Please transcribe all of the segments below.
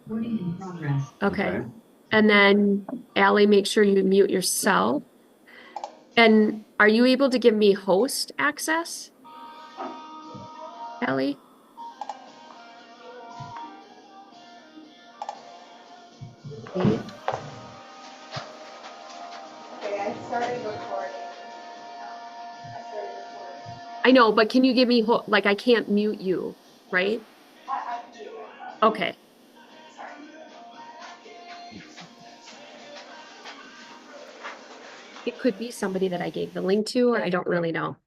Recording in progress. Okay. Okay. And then Allie, make sure you mute yourself. And are you able to give me host access, Allie? Okay. Okay, I started recording. I started recording. I know, but can you give me like I can't mute you, right? I can do it. Okay. Sorry. It could be somebody that I gave the link to, or I don't really know.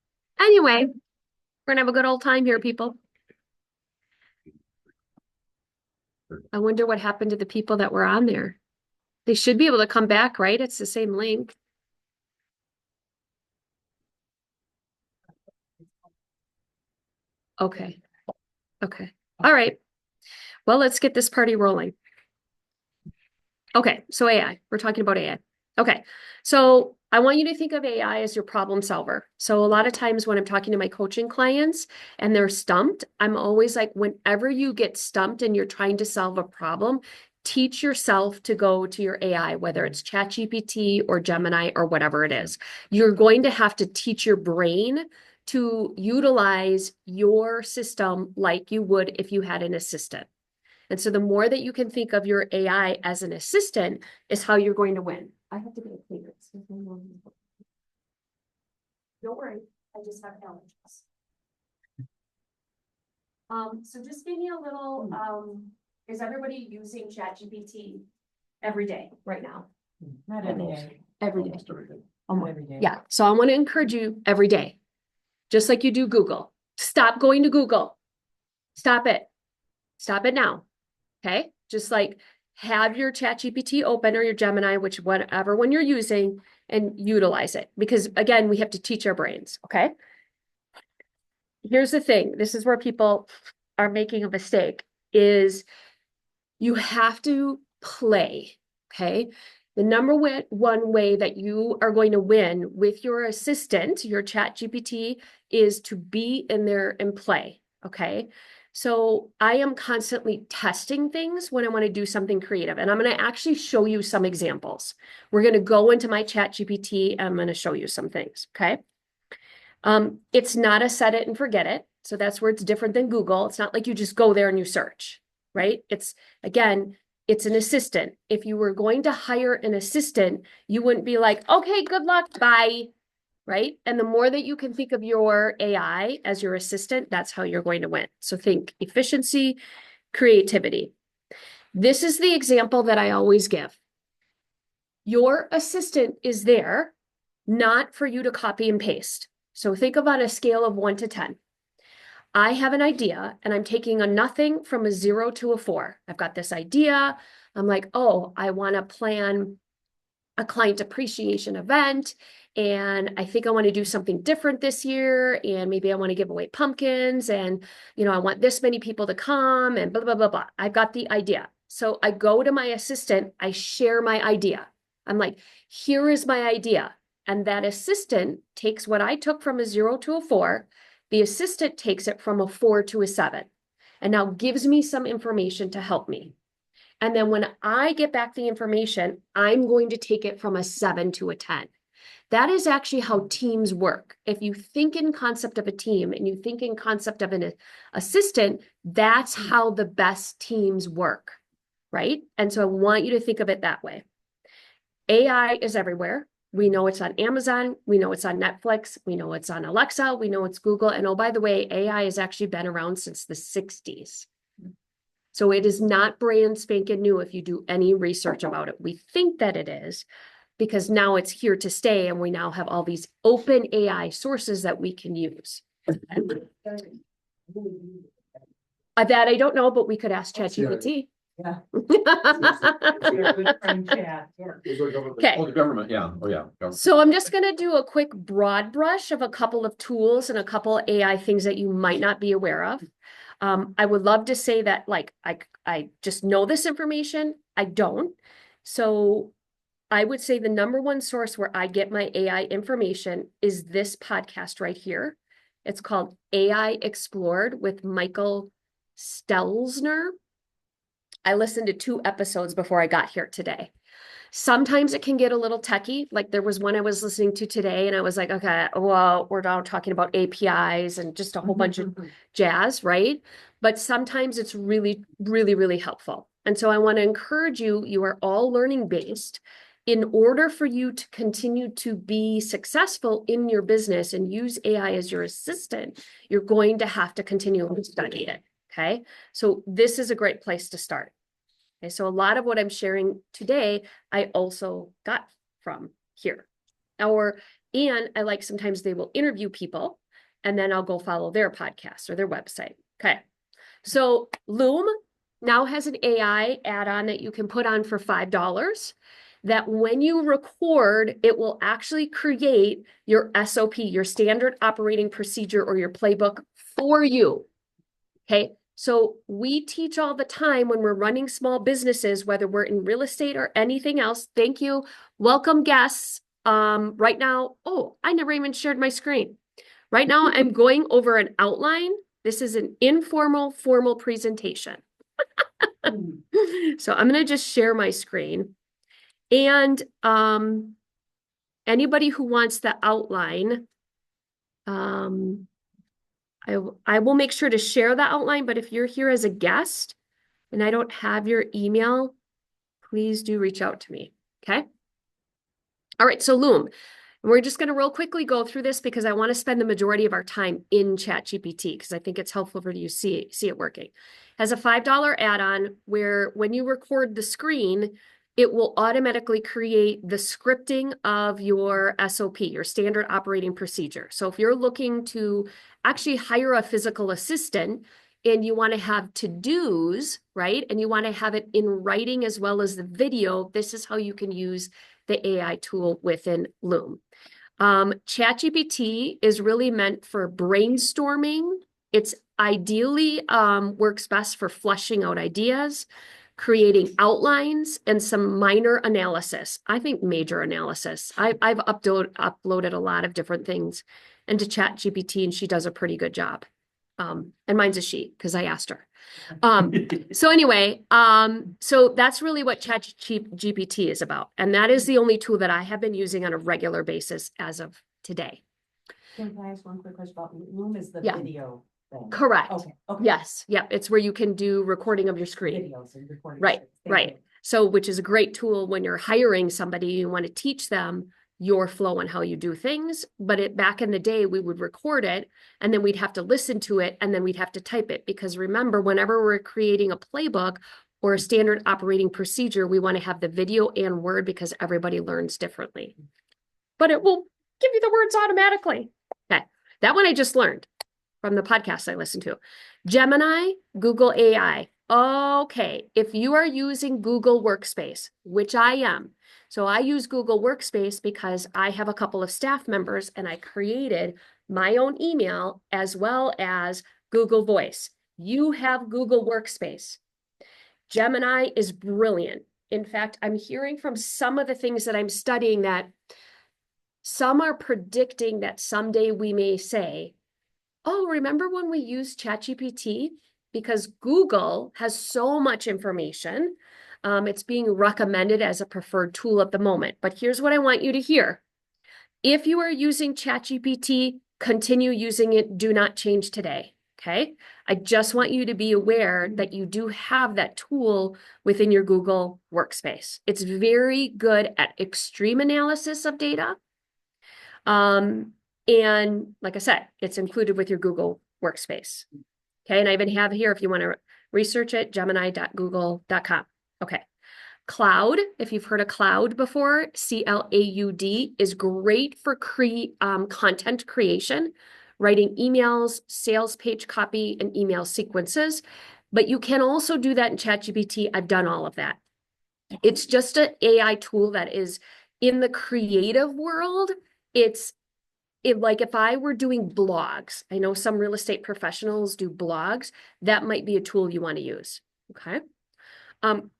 Anyway, we're gonna have a good old time here, people. I wonder what happened to the people that were on there. They should be able to come back, right? It's the same link. Okay. Okay. All right. Well, let's get this party rolling. Okay, so AI. We're talking about AI. Okay, so I want you to think of AI as your problem solver. So a lot of times when I'm talking to my coaching clients and they're stumped, I'm always like, whenever you get stumped and you're trying to solve a problem, teach yourself to go to your AI, whether it's ChatGPT or Gemini or whatever it is. You're going to have to teach your brain to utilize your system like you would if you had an assistant. And so the more that you can think of your AI as an assistant is how you're going to win. I have to get a cleaner. Don't worry, I just have allergies. So just give me a little, is everybody using ChatGPT every day right now? Not every day. Every day. Almost every day. Not every day. Yeah. So I want to encourage you every day, just like you do Google. Stop going to Google. Stop it. Stop it now. Okay. Just like have your ChatGPT open or your Gemini, which whatever one you're using, and utilize it. Because again, we have to teach our brains. Okay. Here's the thing. This is where people are making a mistake is you have to play. Okay. The number one way that you are going to win with your assistant, your ChatGPT, is to be in there and play. Okay. So I am constantly testing things when I want to do something creative. And I'm going to actually show you some examples. We're going to go into my ChatGPT and I'm going to show you some things. Okay. It's not a set it and forget it. So that's where it's different than Google. It's not like you just go there and you search, right? It's again, it's an assistant. If you were going to hire an assistant, you wouldn't be like, okay, good luck, bye, right? And the more that you can think of your AI as your assistant, that's how you're going to win. So think efficiency, creativity. This is the example that I always give. Your assistant is there not for you to copy and paste. So think of on a scale of 1 to 10. I have an idea and I'm taking a nothing from a 0 to a 4. I've got this idea. I'm like, oh, I want to plan a client appreciation event. And I think I want to do something different this year. And maybe I want to give away pumpkins. And, I want this many people to come and blah, blah, blah, blah. I've got the idea. So I go to my assistant, I share my idea. I'm like, here is my idea. And that assistant takes what I took from a 0 to a 4. The assistant takes it from a 4 to a 7 and now gives me some information to help me. And then when I get back the information, I'm going to take it from a 7 to a 10. That is actually how teams work. If you think in concept of a team and you think in concept of an assistant, that's how the best teams work, right? And so I want you to think of it that way. AI is everywhere. We know it's on Amazon. We know it's on Netflix. We know it's on Alexa. We know it's Google. And oh, by the way, AI has actually been around since the 60s. So it is not brand spanking new if you do any research about it. We think that it is because now it's here to stay and we now have all these open AI sources that we can use. That I don't know, but we could ask ChatGPT. Yeah. Okay. Oh, the government, yeah. Oh, yeah. Government. So I'm just going to do a quick broad brush of a couple of tools and a couple of AI things that you might not be aware of. I would love to say that like I just know this information. I don't. So I would say the number one source where I get my AI information is this podcast right here. It's called AI Explored with Michael Stelzner. I listened to 2 episodes before I got here today. Sometimes it can get a little techie. Like there was one I was listening to today, and I was like, okay, well, we're now talking about APIs and just a whole bunch of jazz, right? But sometimes it's really, really, really helpful. And so I want to encourage you, you are all learning based. In order for you to continue to be successful in your business and use AI as your assistant, you're going to have to continue to study it. Okay. So this is a great place to start. Okay. So a lot of what I'm sharing today, I also got from here. And I like sometimes they will interview people and then I'll go follow their podcast or their website. Okay. So Loom now has an AI add-on that you can put on for $5 that when you record, it will actually create your SOP, your standard operating procedure or your playbook for you. Okay. So we teach all the time when we're running small businesses, whether we're in real estate or anything else. Thank you. Welcome guests. Right now, oh, I never even shared my screen. Right now, I'm going over an outline. This is an informal, formal presentation. So I'm going to just share my screen. And anybody who wants the outline, I will make sure to share the outline, but if you're here as a guest and I don't have your email, please do reach out to me, okay? All right, so Loom. And we're just going to real quickly go through this because I want to spend the majority of our time in ChatGPT because I think it's helpful for you to see it working. It has a $5 add-on where when you record the screen, it will automatically create the scripting of your SOP, your standard operating procedure. So if you're looking to actually hire a physical assistant and you want to have to-dos, right? And you want to have it in writing as well as the video, this is how you can use the AI tool within Loom. ChatGPT is really meant for brainstorming. It's ideally works best for fleshing out ideas, creating outlines, and some minor analysis. I think major analysis. I've uploaded a lot of different things into ChatGPT, and she does a pretty good job. And mine's a she, because I asked her. So anyway, so that's really what ChatGPT is about. And that is the only tool that I have been using on a regular basis as of today. Can I ask one quick question about Loom is the Yeah. video thing? Correct. Okay. Yes. Yep. It's where you can do recording of your screen. Videos and recording. Right. Thank Right. you. So, which is a great tool when you're hiring somebody, you want to teach them your flow and how you do things. But back in the day, we would record it and then we'd have to listen to it and then we'd have to type it. Because remember, whenever we're creating a playbook or a standard operating procedure, we want to have the video and word because everybody learns differently. But it will give you the words automatically. Okay. That one I just learned from the podcast I listened to. Gemini, Google AI. Okay, if you are using Google Workspace, which I am, so I use Google Workspace because I have a couple of staff members and I created my own email as well as Google Voice. You have Google Workspace. Gemini is brilliant. In fact, I'm hearing from some of the things that I'm studying that some are predicting that someday we may say, oh, remember when we used ChatGPT? Because Google has so much information. It's being recommended as a preferred tool at the moment. But here's what I want you to hear. If you are using ChatGPT, continue using it. Do not change today. Okay. I just want you to be aware that you do have that tool within your Google Workspace. It's very good at extreme analysis of data. And like I said, it's included with your Google Workspace. Okay, and I even have here, if you want to research it, gemini.google.com. Okay. Cloud, if you've heard of Cloud before, CLAUD is great for content creation, writing emails, sales page copy, and email sequences. But you can also do that in ChatGPT. I've done all of that. It's just an AI tool that is in the creative world. Like if I were doing blogs, I know some real estate professionals do blogs, that might be a tool you want to use. Okay.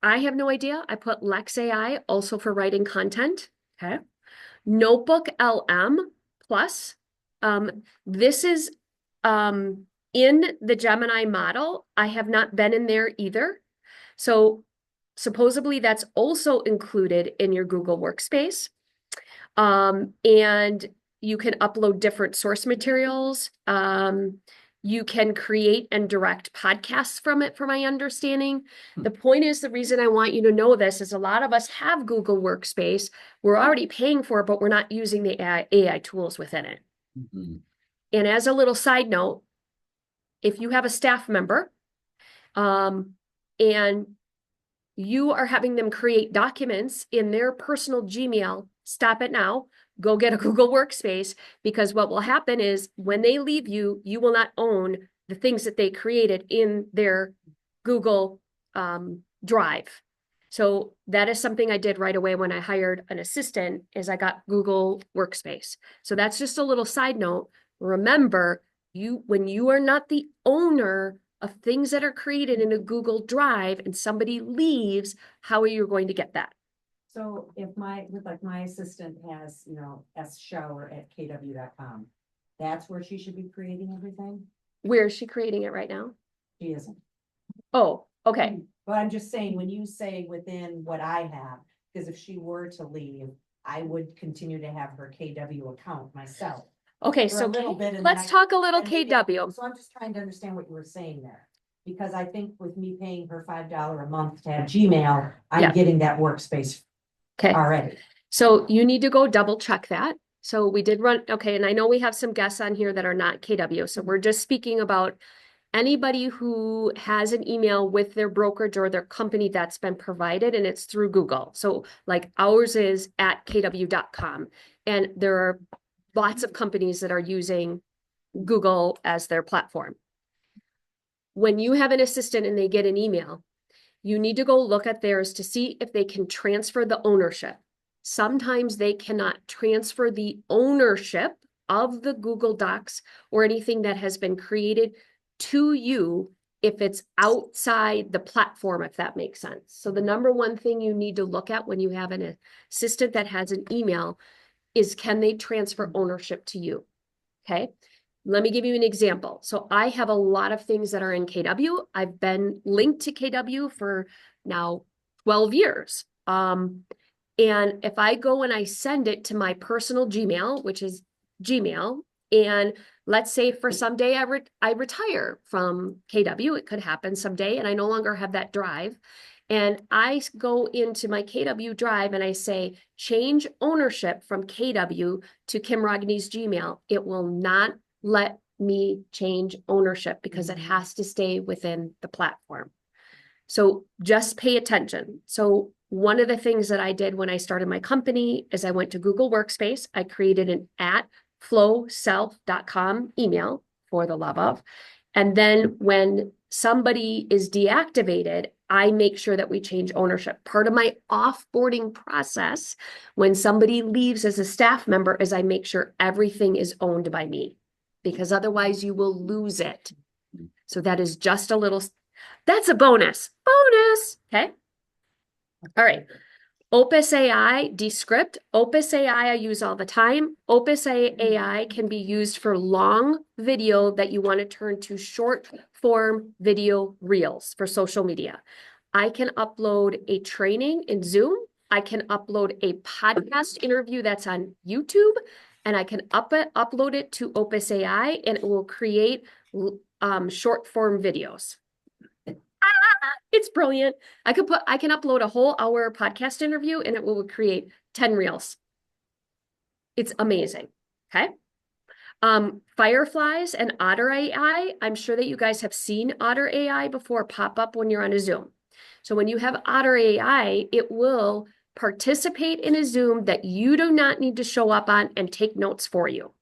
I have no idea. I put Lex AI also for writing content. Okay. Notebook LM Plus. This is in the Gemini model. I have not been in there either. So supposedly that's also included in your Google Workspace. And you can upload different source materials. You can create and direct podcasts from it, from my understanding. The point is, the reason I want you to know this is a lot of us have Google Workspace. We're already paying for it, but we're not using the AI tools within it. Mhm. And as a little side note, if you have a staff member, and you are having them create documents in their personal Gmail, stop it now. Go get a Google Workspace, because what will happen is when they leave you, you will not own the things that they created in their Google Drive. So that is something I did right away when I hired an assistant, is I got Google Workspace. So that's just a little side note. Remember, when you are not the owner of things that are created in a Google Drive and somebody leaves, how are you going to get that? So if my assistant has, shower@kw.com, that's where she should be creating everything? Where is she creating it right now? She isn't. Oh, okay. But I'm just saying, when you say within what I have, because if she were to leave, I would continue to have her KW account myself. Okay, For a so little bit, and then let's talk a little and maybe- KW. So I'm just trying to understand what you were saying there. Because I think with me paying her $5 a month to have Gmail, Yeah. I'm getting that workspace Okay, already. so you need to go double check that. So we did run, okay, and I know we have some guests on here that are not KW, so we're just speaking about anybody who has an email with their brokerage or their company that's been provided, and it's through Google. So like ours is at kw.com, and there are lots of companies that are using Google as their platform. When you have an assistant and they get an email, you need to go look at theirs to see if they can transfer the ownership. Sometimes they cannot transfer the ownership of the Google Docs or anything that has been created to you if it's outside the platform, if that makes sense. So the number one thing you need to look at when you have an assistant that has an email is, can they transfer ownership to you? Okay. Let me give you an example. So I have a lot of things that are in KW. I've been linked to KW for now 12 years. And if I go and I send it to my personal Gmail, which is Gmail, and let's say for someday I retire from KW, it could happen someday, and I no longer have that drive. And I go into my KW drive and I say, change ownership from KW to Kim Rogne's Gmail. It will not let me change ownership because it has to stay within the platform. So just pay attention. So one of the things that I did when I started my company is I went to Google Workspace. I created an @flowself.com email, for the love of. And then when somebody is deactivated, I make sure that we change ownership. Part of my offboarding process when somebody leaves as a staff member is I make sure everything is owned by me, because otherwise you will lose it. So that is just a little, that's a bonus. Okay. All right. Opus AI, Descript. Opus AI I use all the time. Opus AI can be used for long video that you want to turn to short form video reels for social media. I can upload a training in Zoom. I can upload a podcast interview that's on YouTube, and I can upload it to Opus AI, and it will create short form videos. It's brilliant. I can upload a whole hour podcast interview and it will create 10 reels. It's amazing. Okay. Fireflies and Otter AI. I'm sure that you guys have seen Otter AI before pop up when you're on a Zoom. So when you have Otter AI, it will participate in a Zoom that you do not need to show up on and take notes for you.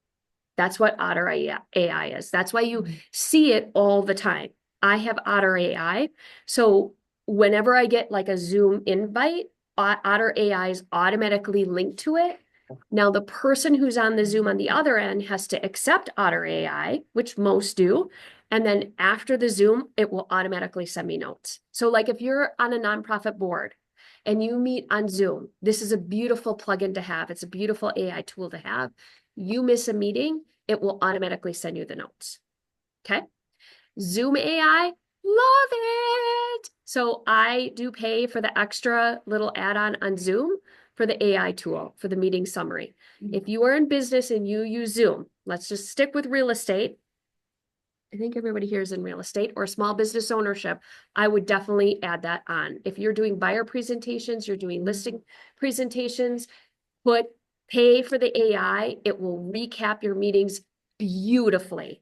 That's what Otter AI is. That's why you see it all the time. I have Otter AI. So whenever I get like a Zoom invite, Otter AI is automatically linked to it. Now, the person who's on the Zoom on the other end has to accept Otter AI, which most do. And then after the Zoom, it will automatically send me notes. So like if you're on a nonprofit board and you meet on Zoom, this is a beautiful plugin to have. It's a beautiful AI tool to have. You miss a meeting, it will automatically send you the notes. Okay. Zoom AI, Love it. So I do pay for the extra little add-on on Zoom for the AI tool for the meeting summary. If you are in business and you use Zoom, let's just stick with real estate. I think everybody here is in real estate or small business ownership. I would definitely add that on. If you're doing buyer presentations, you're doing listing presentations, pay for the AI. It will recap your meetings beautifully.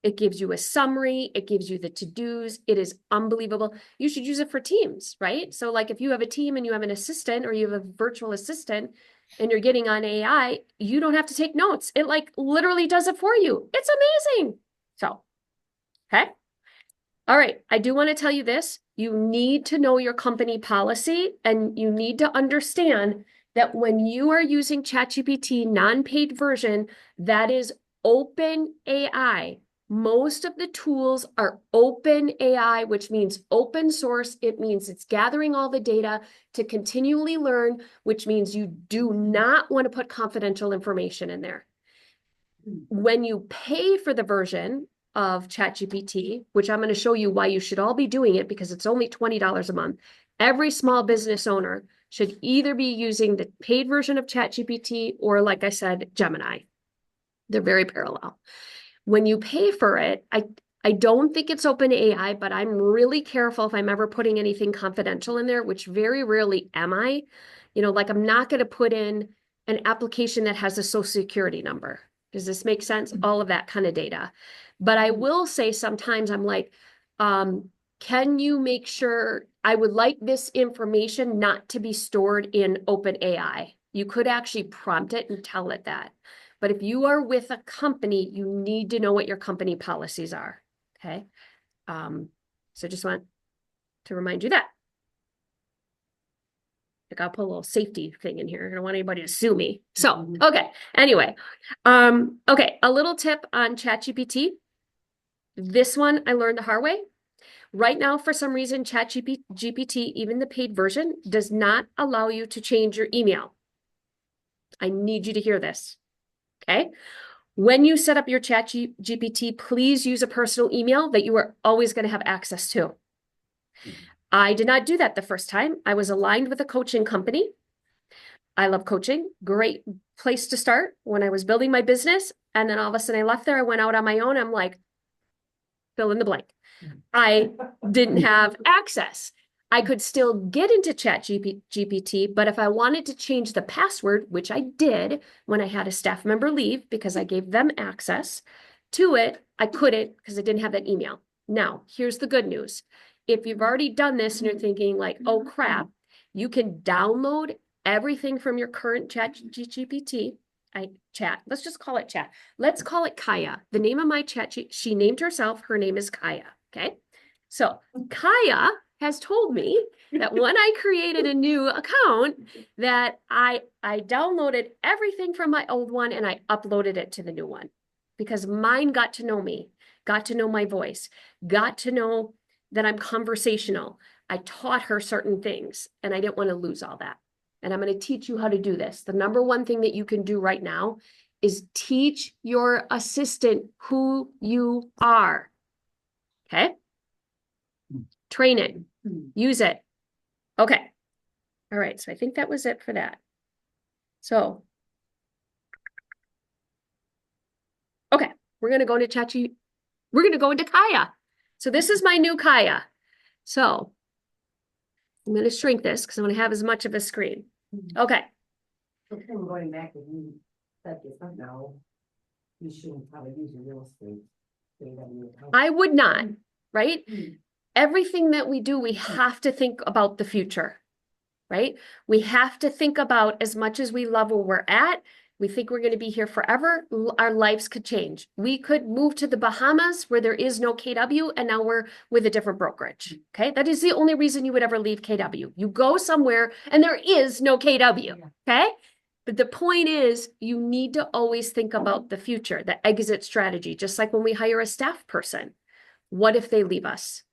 It gives you a summary. It gives you the to-dos. It is unbelievable. You should use it for teams, right? So like if you have a team and you have an assistant or you have a virtual assistant and you're getting on AI, you don't have to take notes. It like literally does it for you. It's amazing. So, okay. All right. I do want to tell you this. You need to know your company policy and you need to understand that when you are using ChatGPT non-paid version, that is open AI. Most of the tools are open AI, which means open source. It means it's gathering all the data to continually learn, which means you do not want to put confidential information in there. When you pay for the version of ChatGPT, which I'm going to show you why you should all be doing it because it's only $20 a month, every small business owner should either be using the paid version of ChatGPT or, like I said, Gemini. They're very parallel. When you pay for it, I don't think it's open AI, but I'm really careful if I'm ever putting anything confidential in there, which very rarely am I. Like I'm not going to put in an application that has a social security number. Does this make sense? All of that kind of data. But I will say sometimes I'm like, can you make sure I would like this information not to be stored in open AI? You could actually prompt it and tell it that. But if you are with a company, you need to know what your company policies are. Okay. So just want to remind you that. I gotta put a little safety thing in here. I don't want anybody to sue me. So, okay. Anyway, okay. A little tip on ChatGPT. This one I learned the hard way. Right now, for some reason, ChatGPT, even the paid version, does not allow you to change your email. I need you to hear this. Okay. When you set up your ChatGPT, please use a personal email that you are always going to have access to. I did not do that the first time. I was aligned with a coaching company. I love coaching. Great place to start when I was building my business. And then all of a sudden I left there. I went out on my own. I'm like, fill in the blank. I didn't have access. I could still get into ChatGPT, but if I wanted to change the password, which I did when I had a staff member leave because I gave them access to it, I couldn't because I didn't have that email. Now, here's the good news. If you've already done this and you're thinking like, oh crap, you can download everything from your current ChatGPT. Let's just call it chat. Let's call it Kaya. The name of my chat, she named herself. Her name is Kaya. Okay. So Kaya has told me that when I created a new account that I downloaded everything from my old one and I uploaded it to the new one because mine got to know me, got to know my voice, got to know that I'm conversational. I taught her certain things and I didn't want to lose all that. And I'm going to teach you how to do this. The number one thing that you can do right now is teach your assistant who you are. Okay? Train it. Use it. Okay. All right. So I think that was it for that. So, okay. We're going to go into ChatGPT. We're going to go into Kaya. So this is my new Kaya. So I'm going to shrink this because I want to have as much of a screen. Okay. Okay, we're going back and you said different now. You shouldn't probably use your real estate. I would not, right? Everything that we do, we have to think about the future, right? We have to think about as much as we love where we're at. We think we're going to be here forever. Our lives could change. We could move to the Bahamas where there is no KW and now we're with a different brokerage. Okay. That is the only reason you would ever leave KW. You go somewhere and there is no KW. Okay. But the point is you need to always think about the future, the exit strategy, just like when we hire a staff person. What if they leave us?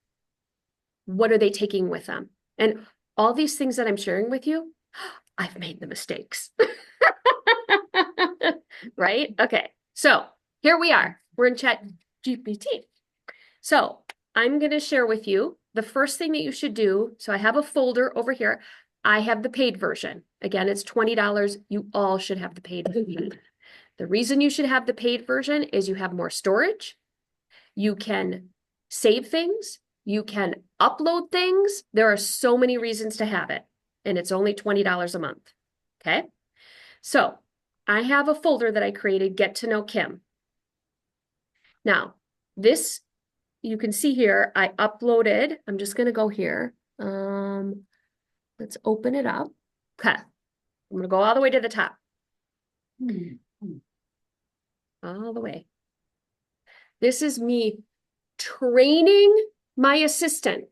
What are they taking with them? And all these things that I'm sharing with you, I've made the mistakes. Right? Okay. So here we are. We're in ChatGPT. So I'm going to share with you the first thing that you should do. So I have a folder over here. I have the paid version. Again, it's $20. You all should have the paid version. The reason you should have the paid version is you have more storage. You can save things. You can upload things. There are so many reasons to have it, and it's only $20 a month. Okay. So I have a folder that I created, Get to Know Kim. Now, this you can see here, I uploaded, I'm just going to go here. Let's open it up. Okay. I'm going to go all the way to the top. All the way. This is me training my assistant.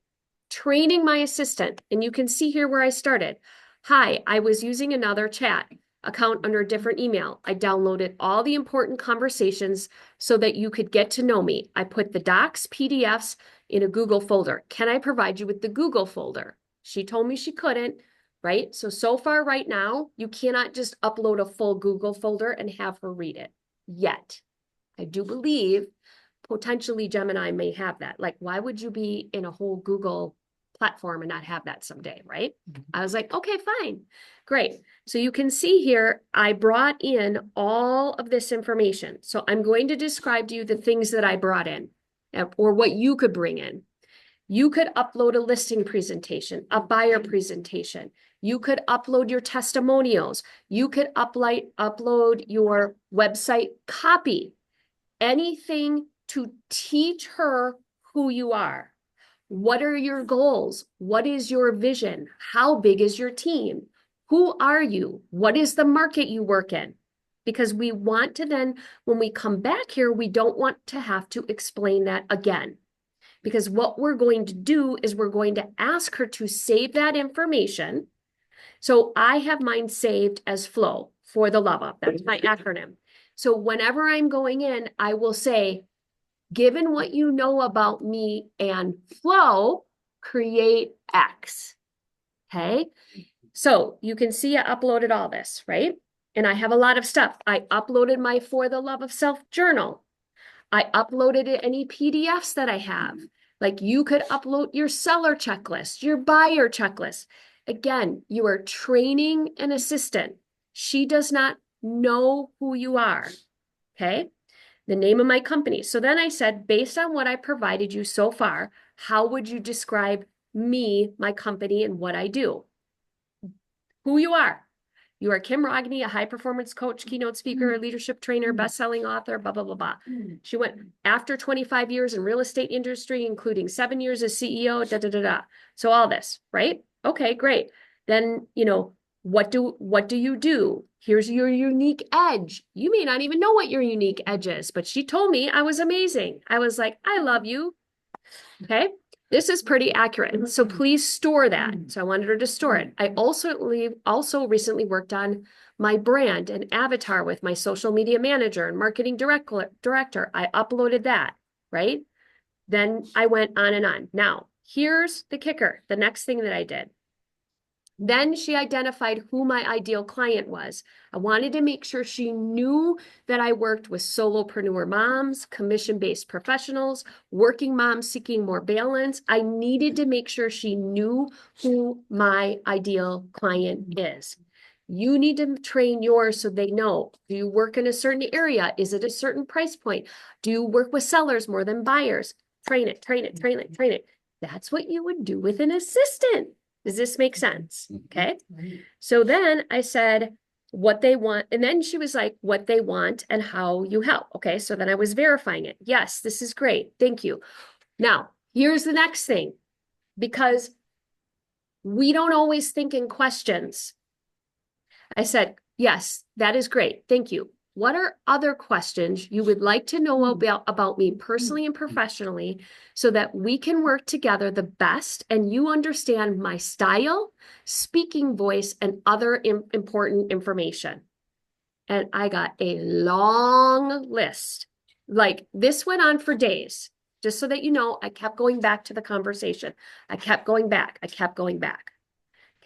And you can see here where I started. Hi, I was using another chat account under a different email. I downloaded all the important conversations so that you could get to know me. I put the docs, PDFs in a Google folder. Can I provide you with the Google folder? She told me she couldn't, right? So far right now, you cannot just upload a full Google folder and have her read it yet. I do believe potentially Gemini may have that. Like, why would you be in a whole Google platform and not have that someday, right? I was like, okay, fine, great. So you can see here, I brought in all of this information. So I'm going to describe to you the things that I brought in or what you could bring in. You could upload a listing presentation, a buyer presentation. You could upload your testimonials. You could upload your website copy, anything to teach her who you are. What are your goals? What is your vision? How big is your team? Who are you? What is the market you work in? Because we want to then, when we come back here, we don't want to have to explain that again. Because what we're going to do is we're going to ask her to save that information. So I have mine saved as FLOW, for the love of. That's my acronym. So whenever I'm going in, I will say, given what you know about me and FLOW, create X. Okay. So you can see I uploaded all this, right? And I have a lot of stuff. I uploaded my For the Love of Self journal. I uploaded any PDFs that I have. Like you could upload your seller checklist, your buyer checklist. Again, you are training an assistant. She does not know who you are. Okay. The name of my company. So then I said, based on what I provided you so far, how would you describe me, my company, and what I do? Who you are. You are Kim Rogne, a high performance coach, keynote speaker, leadership trainer, best-selling author, blah, blah, blah, blah. She went after 25 years in real estate industry, including 7 years as CEO, da, da, da, da. So all this, right? Okay, great. Then, what do you do? Here's your unique edge. You may not even know what your unique edge is, but she told me I was amazing. I was like, I love you. Okay. This is pretty accurate. So please store that. So I wanted her to store it. I also recently worked on my brand and avatar with my social media manager and marketing director. I uploaded that, right? Then I went on and on. Now, here's the kicker. The next thing that I did. Then she identified who my ideal client was. I wanted to make sure she knew that I worked with solopreneur moms, commission-based professionals, working moms seeking more balance. I needed to make sure she knew who my ideal client is. You need to train yours so they know. Do you work in a certain area? Is it a certain price point? Do you work with sellers more than buyers? Train it, train it, train it, train it. That's what you would do with an assistant. Does this make sense? Okay. So then I said what they want. And then she was like, what they want and how you help. Okay. So then I was verifying it. Yes, this is great. Thank you. Now, here's the next thing, because we don't always think in questions. I said, yes, that is great. Thank you. What are other questions you would like to know about me personally and professionally so that we can work together the best and you understand my style, speaking voice, and other important information? And I got a long list. Like this went on for days. Just so that you know, I kept going back to the conversation. I kept going back. I kept going back.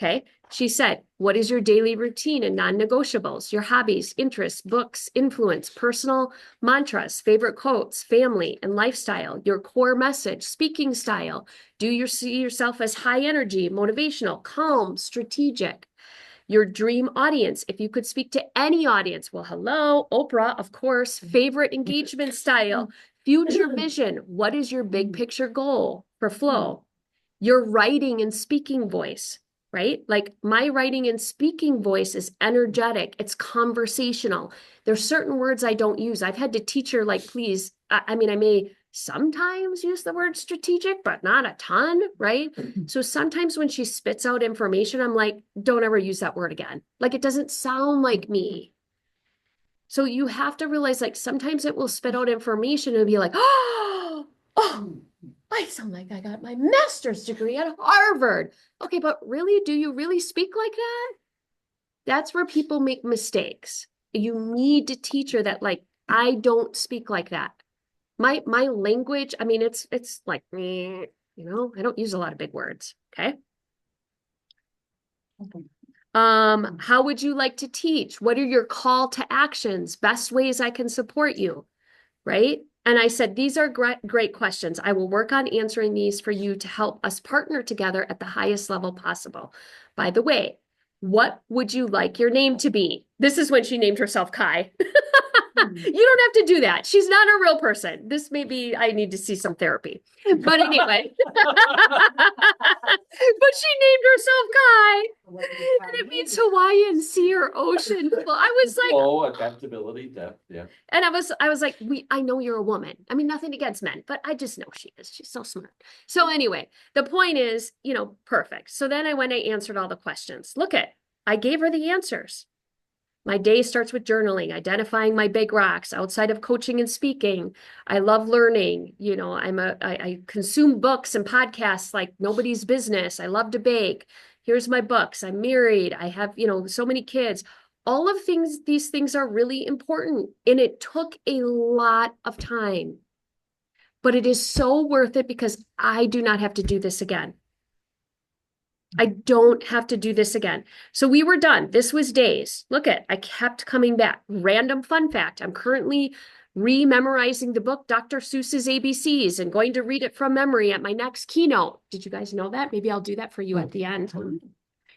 Okay. She said, what is your daily routine and non-negotiables, your hobbies, interests, books, influence, personal mantras, favorite quotes, family and lifestyle, your core message, speaking style. Do you see yourself as high energy, motivational, calm, strategic? Your dream audience, if you could speak to any audience, well, hello, Oprah, of course, favorite engagement style, future vision. What is your big picture goal for flow? Your writing and speaking voice, right? Like my writing and speaking voice is energetic. It's conversational. There's certain words I don't use. I've had to teach her, like, please, I mean, I may sometimes use the word strategic, but not a ton, right? So sometimes when she spits out information, I'm like, don't ever use that word again. Like it doesn't sound like me. So you have to realize, like, sometimes it will spit out information and be like, oh, I sound like I got my master's degree at Harvard. Okay, but really, do you really speak like that? That's where people make mistakes. You need to teach her that, like, I don't speak like that. My language, I mean, it's like, you know, I don't use a lot of big words. Okay. How would you like to teach? What are your call to actions? Best ways I can support you, right? And I said, these are great questions. I will work on answering these for you to help us partner together at the highest level possible. By the way, what would you like your name to be? This is when she named herself Kai. You don't have to do that. She's not a real person. This may be, I need to see some therapy. But anyway. But she named herself Kai. And it means Hawaiian, sea, or ocean. Well, I was like, Oh, adaptability, depth, yeah. and I was like, I know you're a woman. I mean, nothing against men, but I just know she is. She's so smart. So anyway, the point is, you know, perfect. So then I went and answered all the questions. Look I gave her the answers. My day starts with journaling, identifying my big rocks outside of coaching and speaking. I love learning. You know, I consume books and podcasts like nobody's business. I love to bake. Here's my books. I'm married. I have, you know, so many kids. All of these things are really important. And it took a lot of time, but it is so worth it because I do not have to do this again. I don't have to do this again. So we were done. This was days. I kept coming back. Random fun fact. I'm currently rememorizing the book, Dr. Seuss's ABCs, and going to read it from memory at my next keynote. Did you guys know that? Maybe I'll do that for you at the end.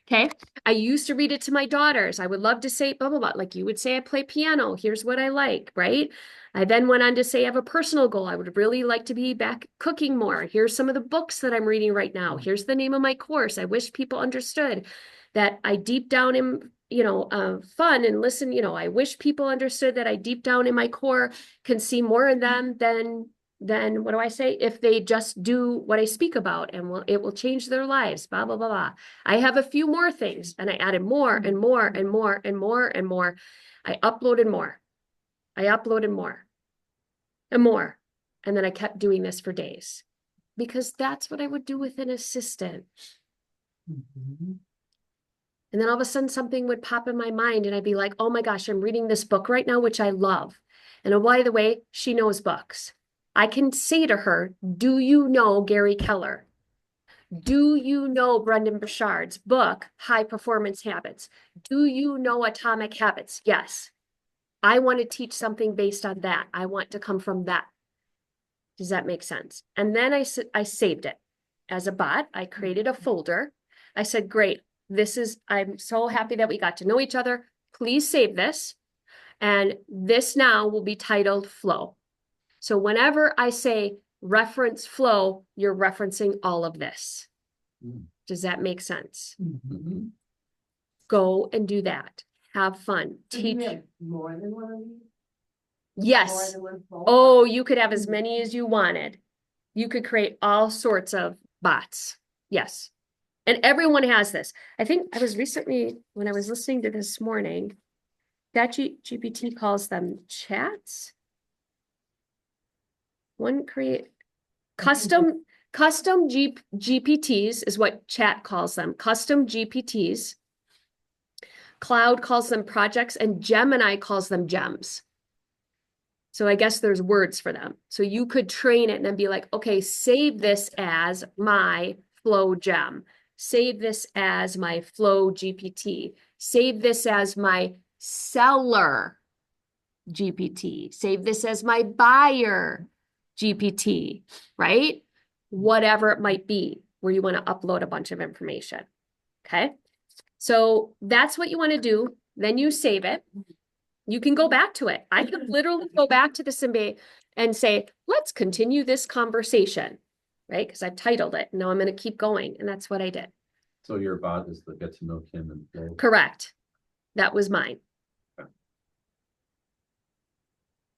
Okay. I used to read it to my daughters. I would love to say blah, blah, blah. Like you would say, I play piano. Here's what I like, right? I then went on to say, I have a personal goal. I would really like to be back cooking more. Here's some of the books that I'm reading right now. Here's the name of my course. I wish people understood that I deep down in, you know, fun and listen, you know, I wish people understood that I deep down in my core can see more in them than what do I say? If they just do what I speak about and it will change their lives, blah, blah, blah, blah. I have a few more things and I added more and more and more and more and more. I uploaded more. I uploaded more and more. And then I kept doing this for days because that's what I would do with an assistant. And then all of a sudden something would pop in my mind and I'd be like, oh my gosh, I'm reading this book right now, which I love. And oh, by the way, she knows books. I can say to her, do you know Gary Keller? Do you know Brendan Burchard's book, High Performance Habits? Do you know Atomic Habits? Yes. I want to teach something based on that. I want to come from that. Does that make sense? And then I saved it as a bot. I created a folder. I said, great. I'm so happy that we got to know each other. Please save this. And this now will be titled Flow. So whenever I say reference flow, you're referencing all of this. Does that make sense? Mm-hmm. Go and do that. Have fun. So you Teach. have more than one of these? Yes. More than one phone? Oh, you could have as many as you wanted. You could create all sorts of bots. Yes. And everyone has this. I think I was recently, when I was listening to this morning, ChatGPT calls them chats. One create custom GPTs is what chat calls them. Custom GPTs. Cloud calls them projects and Gemini calls them gems. So I guess there's words for them. So you could train it and then be like, okay, save this as my flow gem. save this as my flow GPT, save this as my seller GPT, save this as my buyer GPT, right? Whatever it might be, where you want to upload a bunch of information. Okay. So that's what you want to do. Then you save it. You can go back to it. I could literally go back to the Simbe and say, let's continue this conversation, right? Because I've titled it. Now I'm going to keep going. And that's what I did. So your bot is the get to know Kim and Bill. Correct. That was mine. Okay.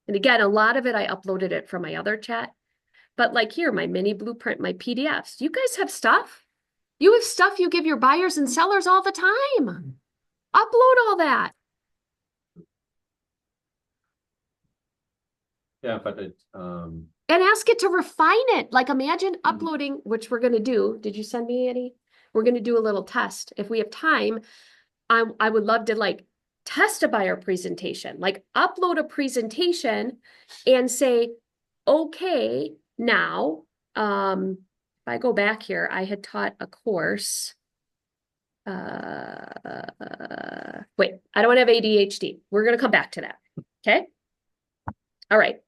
And again, a lot of it, I uploaded it from my other chat. But like here, my mini blueprint, my PDFs, you guys have stuff. You have stuff you give your buyers and sellers all the time. Upload all that. Yeah, but it, And ask it to refine it. Like imagine uploading, which we're going to do. Did you send me any? We're going to do a little test. If we have time, I would love to like test a buyer presentation, like upload a presentation and say, okay, now, if I go back here, I had taught a course. Wait, I don't want to have ADHD. We're going to come back to that. Okay. All right.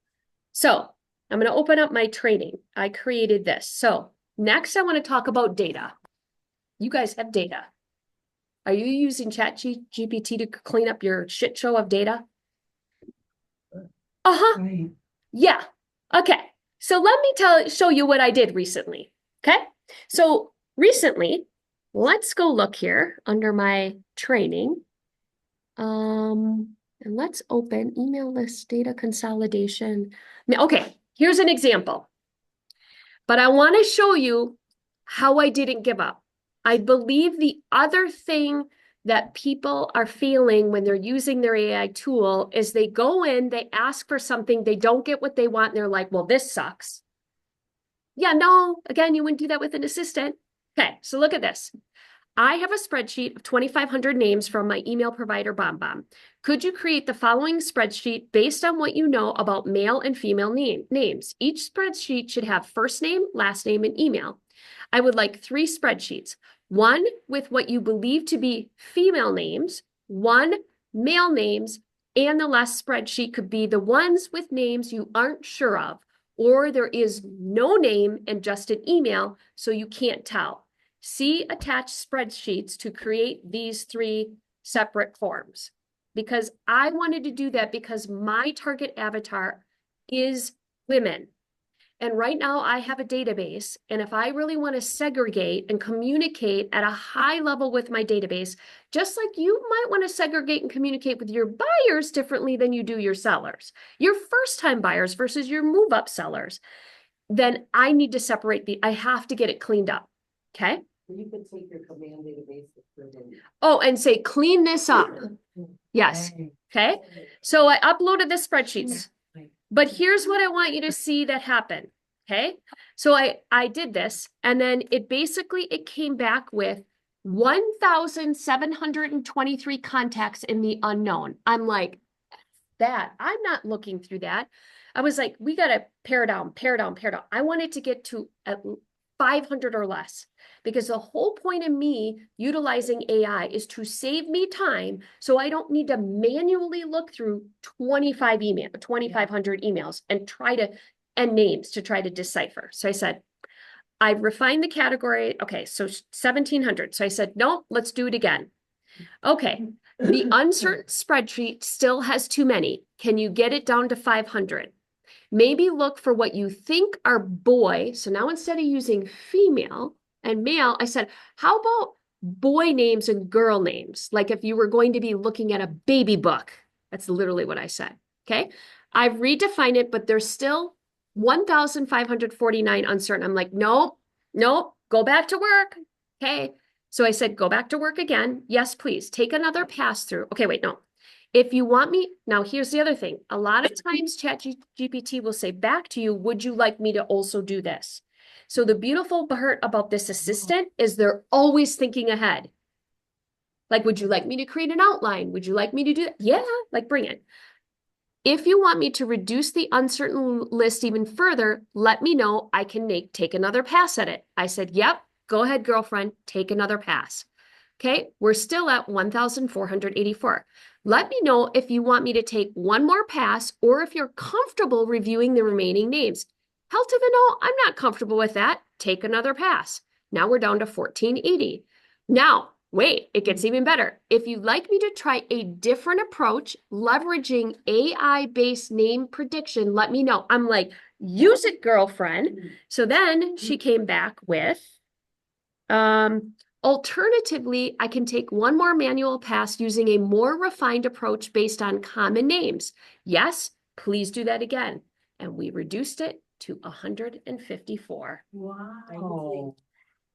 So I'm going to open up my training. I created this. So next I want to talk about data. You guys have data. Are you using ChatGPT to clean up your shit show of data? Uh-huh. Right. Yeah. Okay. So let me show you what I did recently. Okay. So recently, let's go look here under my training. And let's open email list data consolidation. Now, okay, here's an example. But I want to show you how I didn't give up. I believe the other thing that people are feeling when they're using their AI tool is they go in, they ask for something, they don't get what they want, and they're like, well, this sucks. Yeah, no, again, you wouldn't do that with an assistant. Okay, so look at this. I have a spreadsheet of 2,500 names from my email provider, BombBomb. Could you create the following spreadsheet based on what you know about male and female names? Each spreadsheet should have first name, last name, and email. I would like 3 spreadsheets. One with what you believe to be female names, one male names, and the last spreadsheet could be the ones with names you aren't sure of, or there is no name and just an email, so you can't tell. See attached spreadsheets to create these 3 separate forms. Because I wanted to do that because my target avatar is women. And right now I have a database, and if I really want to segregate and communicate at a high level with my database, just like you might want to segregate and communicate with your buyers differently than you do your sellers, your first-time buyers versus your move-up sellers, then I need to separate I have to get it cleaned up, okay? You could take your command database. Oh, and say, clean this up. Yes, okay? So I uploaded the spreadsheets. But here's what I want you to see that happened, okay? So I did this, and then it came back with 1,723 contacts in the unknown. I'm like, that, I'm not looking through that. I was like, we got to pare down. I wanted to get to at 500 or less, because the whole point of me utilizing AI is to save me time so I don't need to manually look through 2,500 emails and names to try to decipher. So I said, I refined the category. Okay, so 1,700. So I said, no, let's do it again. Okay, the uncertain spreadsheet still has too many. Can you get it down to 500? Maybe look for what you think are boy. So now instead of using female and male, I said, how about boy names and girl names? Like if you were going to be looking at a baby book, that's literally what I said. Okay. I've redefined it, but there's still 1,549 uncertain. I'm like, nope, go back to work. Okay. So I said, go back to work again. Yes, please take another pass through. Okay, wait, no. If you want me, now here's the other thing. A lot of times ChatGPT will say back to you, would you like me to also do this? So the beautiful part about this assistant is they're always thinking ahead. Like, would you like me to create an outline? Would you like me to do that? Yeah, like bring it. If you want me to reduce the uncertain list even further, let me know. I can take another pass at it. I said, yep, go ahead, girlfriend, take another pass. Okay, we're still at 1,484. Let me know if you want me to take one more pass or if you're comfortable reviewing the remaining names. Hell to the no, I'm not comfortable with that. Take another pass. Now we're down to 1,480. Now, wait, it gets even better. If you'd like me to try a different approach, leveraging AI-based name prediction, let me know. I'm like, use it, girlfriend. So then she came back with, alternatively, I can take one more manual pass using a more refined approach based on common names. Yes, please do that again. And we reduced it to 154. Oh.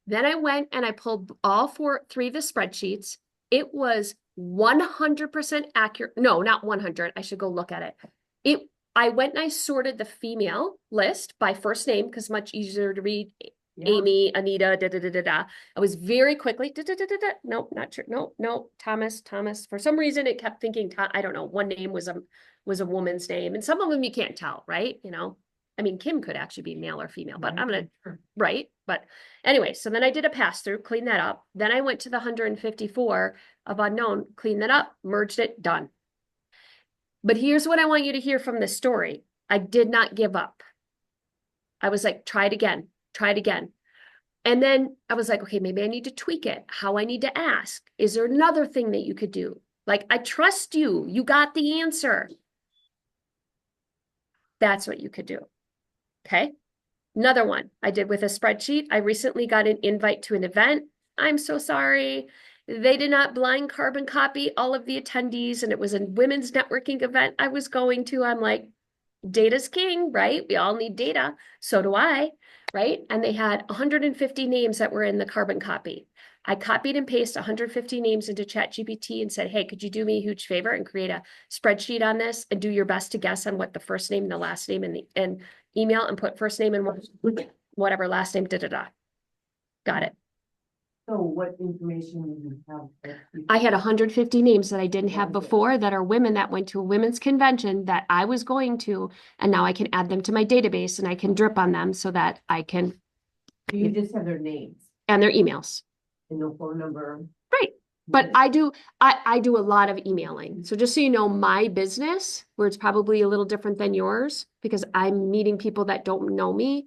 Then I went and I pulled all three of the spreadsheets. It was 100% accurate. No, not 100. I should go look at it. I went and I sorted the female list by first name because much easier to read. Yeah. Amy, Anita, da da da da da. I was very quickly, da da da da da. Nope, not true. No, Thomas. For some reason, it kept thinking, I don't know, one name was a woman's name, and some of them you can't tell, right? You know, I mean, Kim could actually be male or female, but I'm gonna, right? But anyway, so then I did a pass through, clean that up. Then I went to the 154 of unknown, clean that up, merged it, done. But here's what I want you to hear from this story. I did not give up. I was like, try it again. And then I was like, okay, maybe I need to tweak it. How I need to ask. Is there another thing that you could do? Like, I trust you. You got the answer. That's what you could do. Okay. Another one I did with a spreadsheet. I recently got an invite to an event. I'm so sorry. They did not blind carbon copy all of the attendees, and it was a women's networking event I was going to. I'm like, data's king, right? We all need data. So do I, right? And they had 150 names that were in the carbon copy. I copied and pasted 150 names into ChatGPT and said, hey, could you do me a huge favor and create a spreadsheet on this and do your best to guess on what the first name and the last name and email and put first name and whatever last name, da-da-da. Got it. So what information do you have? I had 150 names that I didn't have before that are women that went to a women's convention that I was going to, and now I can add them to my database and I can drip on them so that I can, You just have their names and their emails. and no phone number. Right. But I do a lot of emailing. So just so you know, my business, where it's probably a little different than yours, because I'm meeting people that don't know me,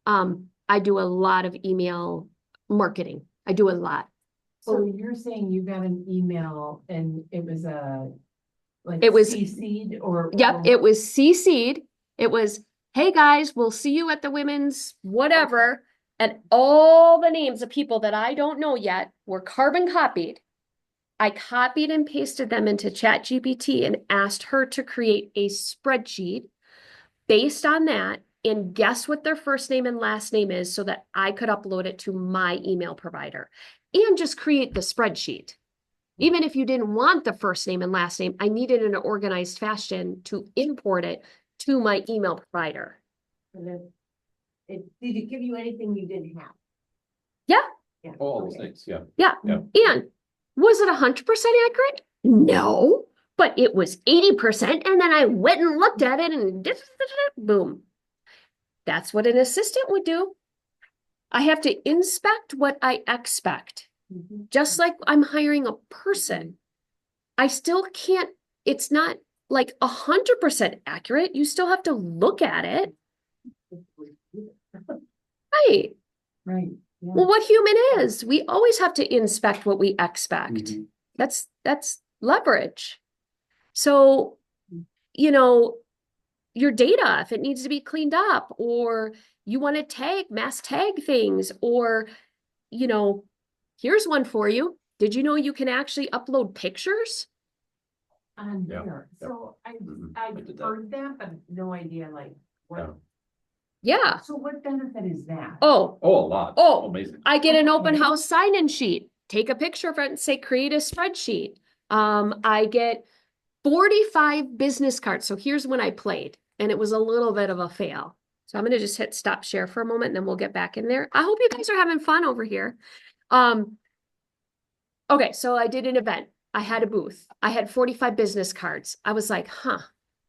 I do a lot of email marketing. I do a lot. So you're saying you got an email and it was It was- CC'd or? Yep, it was CC'd. It was, hey guys, we'll see you at the women's whatever. And all the names of people that I don't know yet were carbon copied. I copied and pasted them into ChatGPT and asked her to create a spreadsheet based on that and guess what their first name and last name is so that I could upload it to my email provider and just create the spreadsheet. Even if you didn't want the first name and last name, I needed an organized fashion to import it to my email provider. Did it give you anything you didn't have? Yeah. Yeah. Oh, all those Okay. things, yeah. Yeah. Yeah. And was it 100% accurate? No, but it was 80%. And then I went and looked at it and boom. That's what an assistant would do. I have to inspect what I expect. Mhm. Just like I'm hiring a person. I still can't, it's not like 100% accurate. You still have to look at it. Right. Right. Yeah. Well, what human is, we always have to inspect what we expect. Mhm. That's leverage. So, you know, your data, if it needs to be cleaned up, or you want to mass tag things, or, you know, here's one for you. Did you know you can actually upload pictures? On Yeah, there. yeah. So Mhm. I've I did that. heard that, but no idea like Yeah. what. Yeah. So what benefit is that? Oh, Oh, a lot. Oh. Amazing. I get an open Okay. house sign-in sheet. Take a picture of it and say, create a spreadsheet. I get 45 business cards. So here's when I played, and it was a little bit of a fail. So I'm going to just hit stop share for a moment, and then we'll get back in there. I hope you guys are having fun over here. Okay, so I did an event. I had a booth. I had 45 business cards. I was like, huh.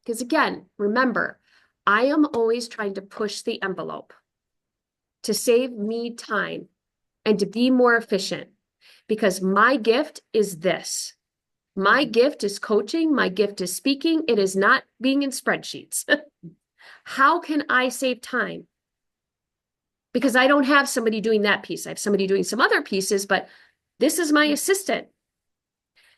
Because again, remember, I am always trying to push the envelope to save me time. and to be more efficient, because my gift is this. My gift is coaching. My gift is speaking. It is not being in spreadsheets. How can I save time? Because I don't have somebody doing that piece. I have somebody doing some other pieces, but this is my assistant.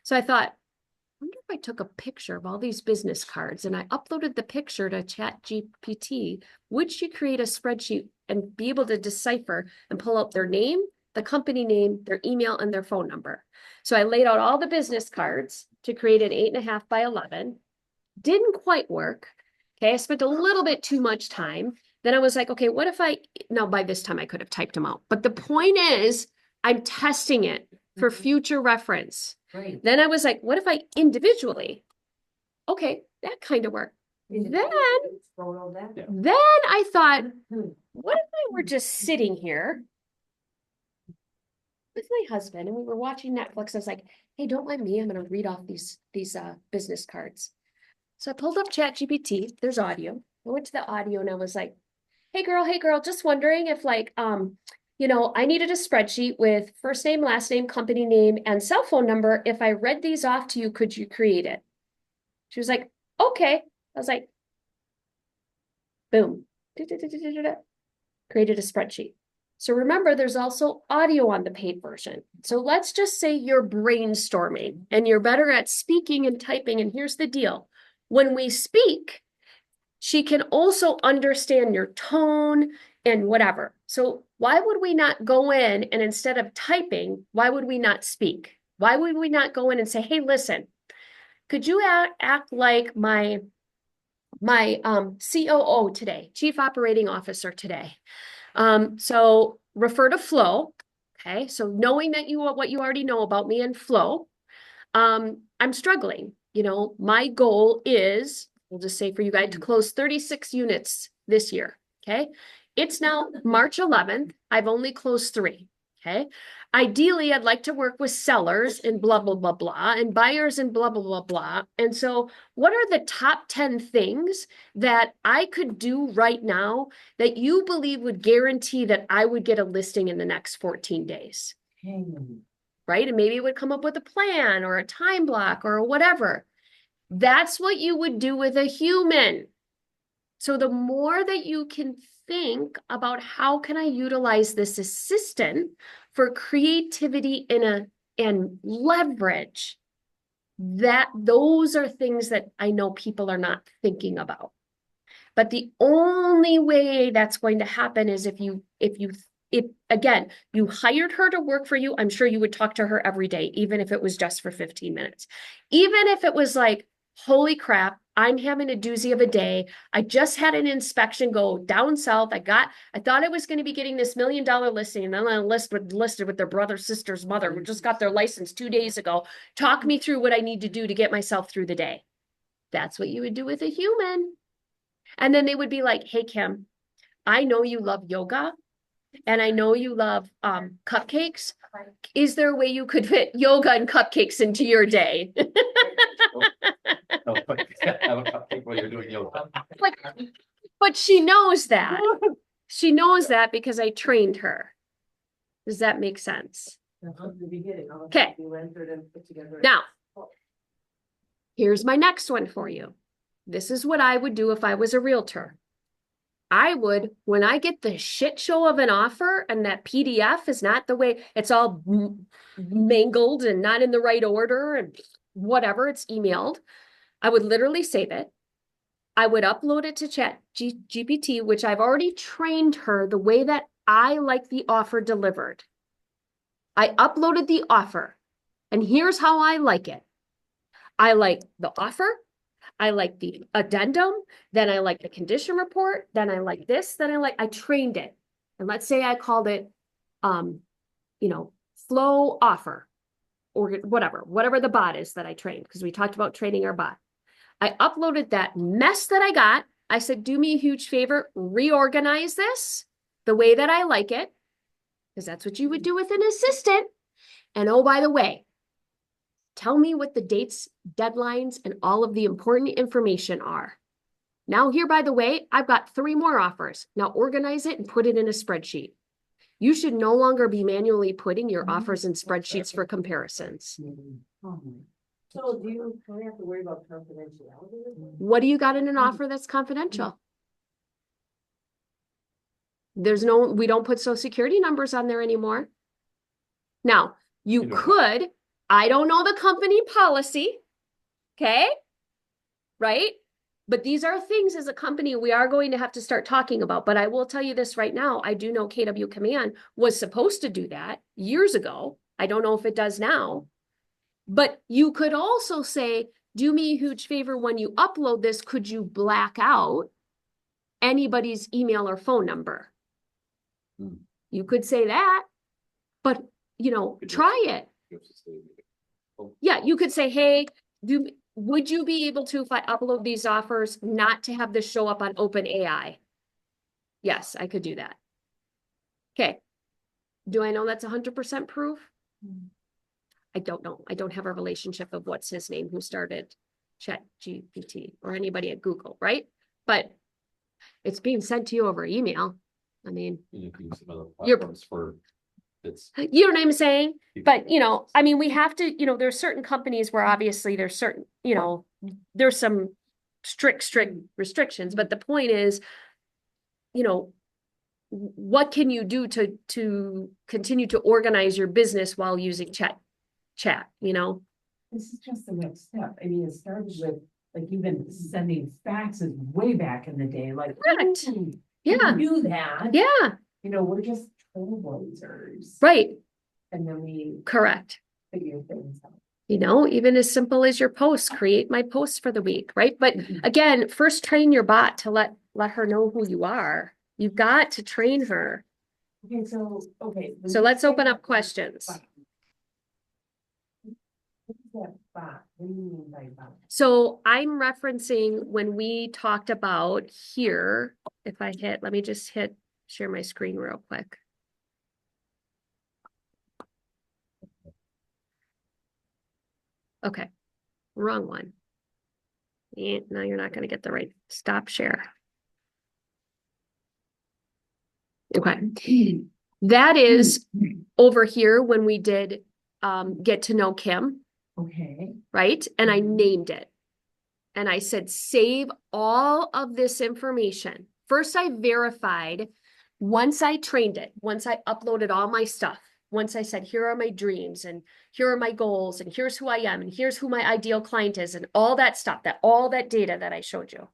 So I thought, I wonder if I took a picture of all these business cards and I uploaded the picture to ChatGPT, would she create a spreadsheet and be able to decipher and pull out their name, the company name, their email, and their phone number? So I laid out all the business cards to create an 8.5 by 11. Didn't quite work. Okay, I spent a little bit too much time. Then I was like, okay, what if now by this time I could have typed them out. But the point is, I'm testing it for future reference. Right. Then I was like, what if I individually? Okay, that kind of worked. Then I thought, what if I were just sitting here with my husband and we were watching Netflix? I was like, hey, don't mind me. I'm going to read off these business cards. So I pulled up ChatGPT. There's audio. I went to the audio and I was like, hey girl, just wondering if I needed a spreadsheet with first name, last name, company name, and cell phone number. If I read these off to you, could you create it? She was like, okay. I was like, boom. Created a spreadsheet. So remember, there's also audio on the paid version. So let's just say you're brainstorming and you're better at speaking and typing. And here's the deal. When we speak, she can also understand your tone and whatever. So why would we not go in and instead of typing, why would we not speak? Why would we not go in and say, hey, listen, could you act like my COO today, Chief Operating Officer today? So refer to flow. Okay. So knowing that what you already know about me and flow, I'm struggling. My goal is, we'll just say for you guys to close 36 units this year. Okay. It's now March 11th. I've only closed 3. Okay. Ideally, I'd like to work with sellers and blah, blah, blah, blah, and buyers and blah, blah, blah, blah. And so what are the top 10 things that I could do right now that you believe would guarantee that I would get a listing in the next 14 days? Right? And maybe it would come up with a plan or a time block or whatever. That's what you would do with a human. So the more that you can think about how can I utilize this assistant for creativity and leverage, those are things that I know people are not thinking about. But the only way that's going to happen is if again, you hired her to work for you, I'm sure you would talk to her every day, even if it was just for 15 minutes. Even if it was like, holy crap, I'm having a doozy of a day. I just had an inspection go down south. I thought I was going to be getting this $1 million listing, and then I listed with their brother, sister's mother, who just got their license 2 days ago. Talk me through what I need to do to get myself through the day. That's what you would do with a human. And then they would be like, hey, Kim, I know you love yoga and I know you love cupcakes. Is there a way you could fit yoga and cupcakes into your day? Oh, but have a cupcake while you're doing yoga. But she knows that. She knows that because I trained her. Does that make sense? Okay. Now, here's my next one for you. This is what I would do if I was a realtor. I would, when I get the shit show of an offer and that PDF is not the way, it's all mangled and not in the right order and whatever, it's emailed, I would literally save it. I would upload it to ChatGPT, which I've already trained her the way that I like the offer delivered. I uploaded the offer, and here's how I like it. I like the offer. I like the addendum, then I like the condition report, then I like this, I trained it. And let's say I called it, flow offer or whatever the bot is that I trained, because we talked about training our bot. I uploaded that mess that I got. I said, do me a huge favor, reorganize this the way that I like it, because that's what you would do with an assistant. And oh, by the way, tell me what the dates, deadlines, and all of the important information are. Now here, by the way, I've got 3 more offers. Now organize it and put it in a spreadsheet. You should no longer be manually putting your offers in spreadsheets for comparisons. So do you have to worry about confidentiality? What do you got in an offer that's confidential? We don't put social security numbers on there anymore. Now, you You know. could, I don't know the company policy, okay? Right? But these are things as a company we are going to have to start talking about. But I will tell you this right now. I do know KW Command was supposed to do that years ago. I don't know if it does now. But you could also say, do me a huge favor when you upload this, could you black out anybody's email or phone number? Hmm. You could say that, but Could you- try it. You have to say- Oh, Yeah, you could say, hey, would you be able to, if I upload these offers, not to have this show up on OpenAI? Yes, I could do that. Okay. Do I know that's 100% proof? I don't know. I don't have a relationship of what's his name who started ChatGPT or anybody at Google, right? But it's being sent to you over email. I mean, You can use some other You're- platforms for it's. you know what I'm saying? But, I mean, we have to, there's certain companies where obviously there's certain, there's some strict restrictions, but the point is, what can you do to continue to organize your business while using chat, This is just the next step. I mean, it started with, like, even sending faxes way back in the day, like. Correct. "Ooh, Yeah, we do that. yeah, We're just trailblazers. right, And then we correct. figure things out. Even as simple as your posts, create my posts for the week, right? But again, first train your bot to let her know who you are. You've got to train her. Okay, so, okay. when So you let's say open up that questions. bot, what is that bot? What do you mean by bot? So I'm referencing when we talked about here, if I let me just share my screen real quick. Okay, wrong one. Now you're not going to get the right stop share. Okay, that is over here when we did get to know Kim, Okay. right? And I named it. And I said, save all of this information. First, I verified once I trained it, once I uploaded all my stuff, once I said, here are my dreams and here are my goals and here's who I am and here's who my ideal client is and all that stuff, all that data that I showed you.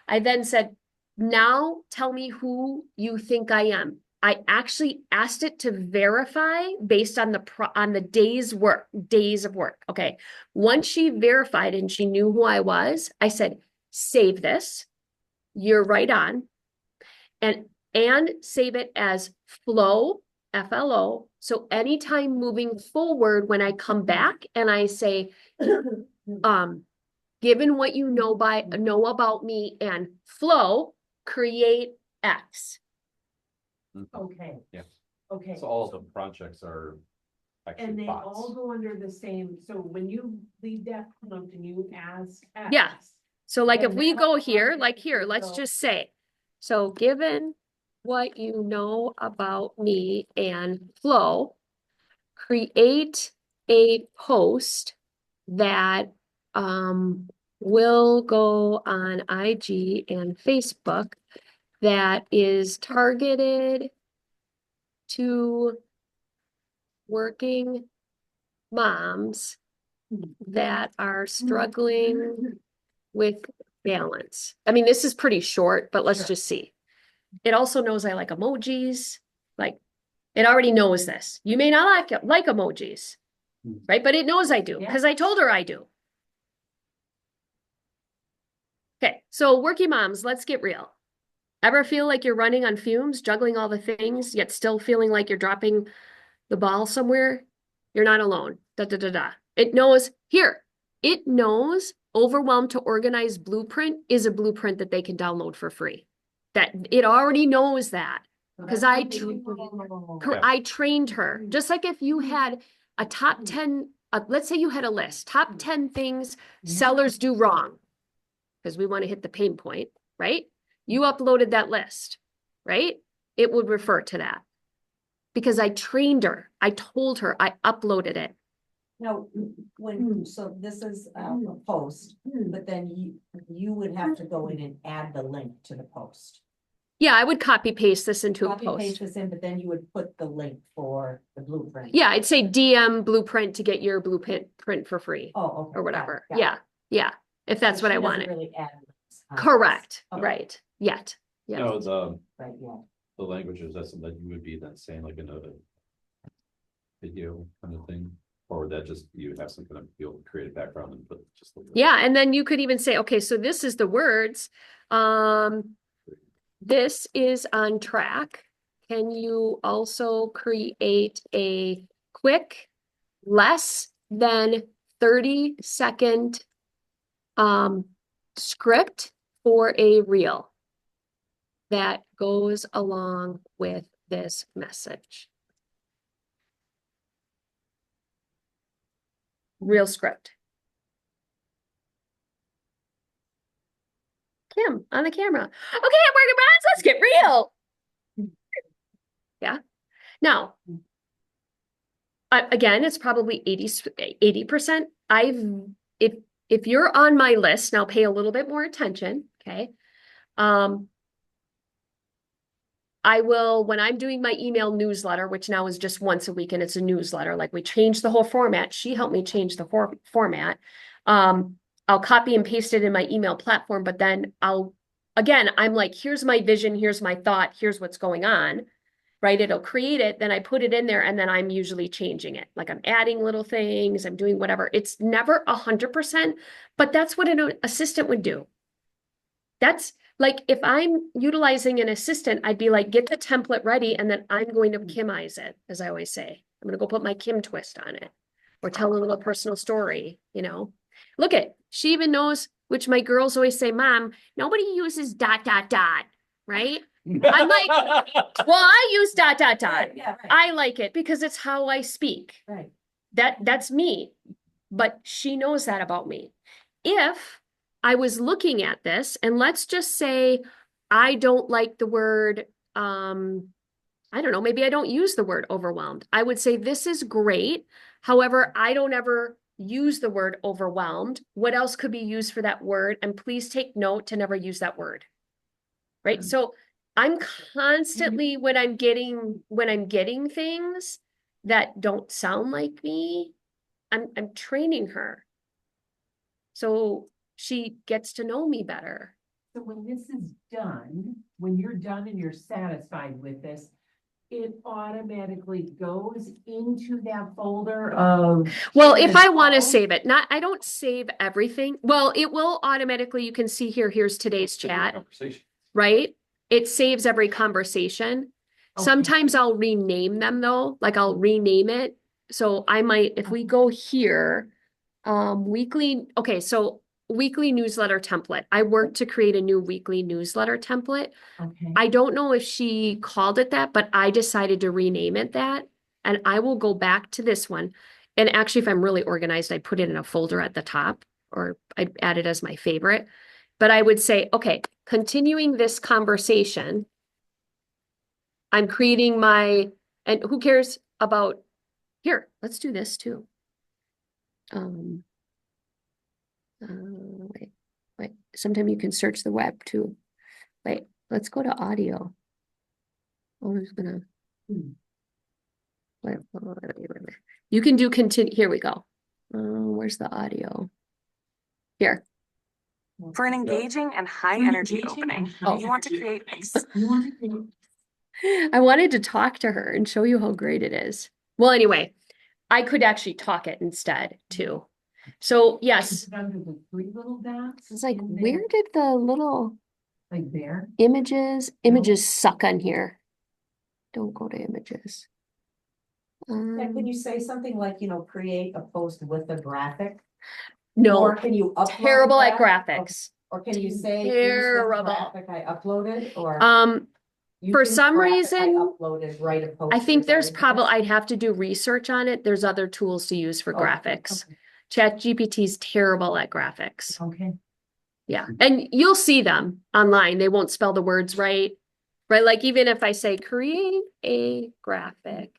I then said, now tell me who you think I am. I actually asked it to verify based on the days of work. Okay. Once she verified and she knew who I was, I said, save this. You're right on. And save it as flow, FLO. So anytime moving forward, when I come back and I say, given what you know about me and flow, create X. Okay. Yeah. Okay. So all of the projects are And actually they bots. all go under the same, so when you leave that prompt and you ask. Yeah. X, So like if then we that go here, like automatically here, let's go- just say, so given what you know about me and flow, create a post that will go on IG and Facebook that is targeted to working moms that are struggling with balance. I mean, this is pretty short, but let's Sure. just see. It also knows I like emojis. Like, it already knows this. You may not like emojis, right? But it knows I do because I told her I do. Okay, so working moms, let's get real. Ever feel like you're running on fumes, juggling all the things, yet still feeling like you're dropping the ball somewhere? You're not alone. Da da da da. It knows here. It knows Overwhelmed to Organize Blueprint is a blueprint that they can download for free. That it already knows that. So 'Cause that's I something you tr- put in. Yeah. I trained her. Just like if you had a top 10, let's say you had a list, top 10 things sellers do wrong, because we want to hit the pain point, right? You uploaded that list, right? It would refer to that. because I trained her. I told her, I uploaded it. No, when, so this is a post, but then you would have to go in and add the link to the post. Yeah, I would copy paste this into a Copy paste post. this in, but then you would put the link for the blueprint. Yeah, I'd say DM Blueprint to get your print for free Oh, okay. or whatever. got it. Yeah, yeah, if that's So what she I doesn't wanted. Really add links on this. Correct, Okay. right, yet. You Yeah, know, Right, yeah. the languages, that's something that you would be then saying like in a video kind of thing, or would that just, you would have some kind of, you'll create a background and put just the. yeah, and then you could even say, okay, so this is the words. This is on track. Can you also create a quick, less than 30-second script for a reel that goes along with this message? Real script. Kim on the camera. Okay, working brands, let's get real. Yeah. Now, again, it's probably 80%. If you're on my list, now pay a little bit more attention, okay? I will, when I'm doing my email newsletter, which now is just once a week and it's a newsletter, like we changed the whole format. She helped me change the format. I'll copy and paste it in my email platform, but then I'm like, here's my vision, here's my thought, here's what's going on, right? It'll create it, then I put it in there, and then I'm usually changing it. Like I'm adding little things, I'm doing whatever. It's never 100%, but that's what an assistant would do. That's like, if I'm utilizing an assistant, I'd be like, get the template ready, and then I'm going to Kimize it, as I always say. I'm going to go put my Kim twist on it, or tell a little personal story, you know? Look at, she even knows, which my girls always say, Mom, nobody uses ... right? I'm like, well, I use ... Right, yeah, right, I like it because it's how I speak. right. That's me, but she knows that about me. If I was looking at this, and let's just say I don't like the word, I don't know, maybe I don't use the word overwhelmed. I would say this is great. However, I don't ever use the word overwhelmed. What else could be used for that word? And please take note to never use that word. Right? So I'm constantly, when I'm getting things that don't sound like me, I'm training her. So she gets to know me better. So when this is done, when you're done and you're satisfied with this, it automatically goes into that folder of. Well, if I want to files? save it, I don't save everything. Well, it will automatically, you can see here's today's chat, Conversation. right? It saves every conversation. Okay. Sometimes I'll rename them though, like I'll rename it. So I might, if we go here, okay, so weekly newsletter template. I worked to create a new weekly newsletter template. Okay. I don't know if she called it that, but I decided to rename it that. And I will go back to this one. And actually, if I'm really organized, I put it in a folder at the top, or I add it as my favorite. But I would say, okay, continuing this conversation, I'm creating and who cares about, here, let's do this too. Wait, sometime you can search the web too. Wait, let's go to audio. Oh, who's gonna, wait, you can do continue, here we go. Where's the audio? Here. For an engaging and high energy opening, you want to create I wanted to talk to her and show you how great it is. Well, anyway, I could actually talk it instead too. So yes, Under the three little dots. it's like, in there, where did the little Like there. images suck on here? Don't go to images. Yeah, can you say something like, create a post with a graphic? No, Or can you upload terrible at that? graphics. Or can you say, here's the Terrible. graphic I uploaded, or? For using the some graphic I reason, uploaded, write a post. I think or there's something. probably, I'd have to do research on it. There's other tools to use for Okay, graphics. okay. ChatGPT is terrible at graphics. Okay. Yeah. And you'll see them online. They won't spell the words right. right? Like even if I say create a graphic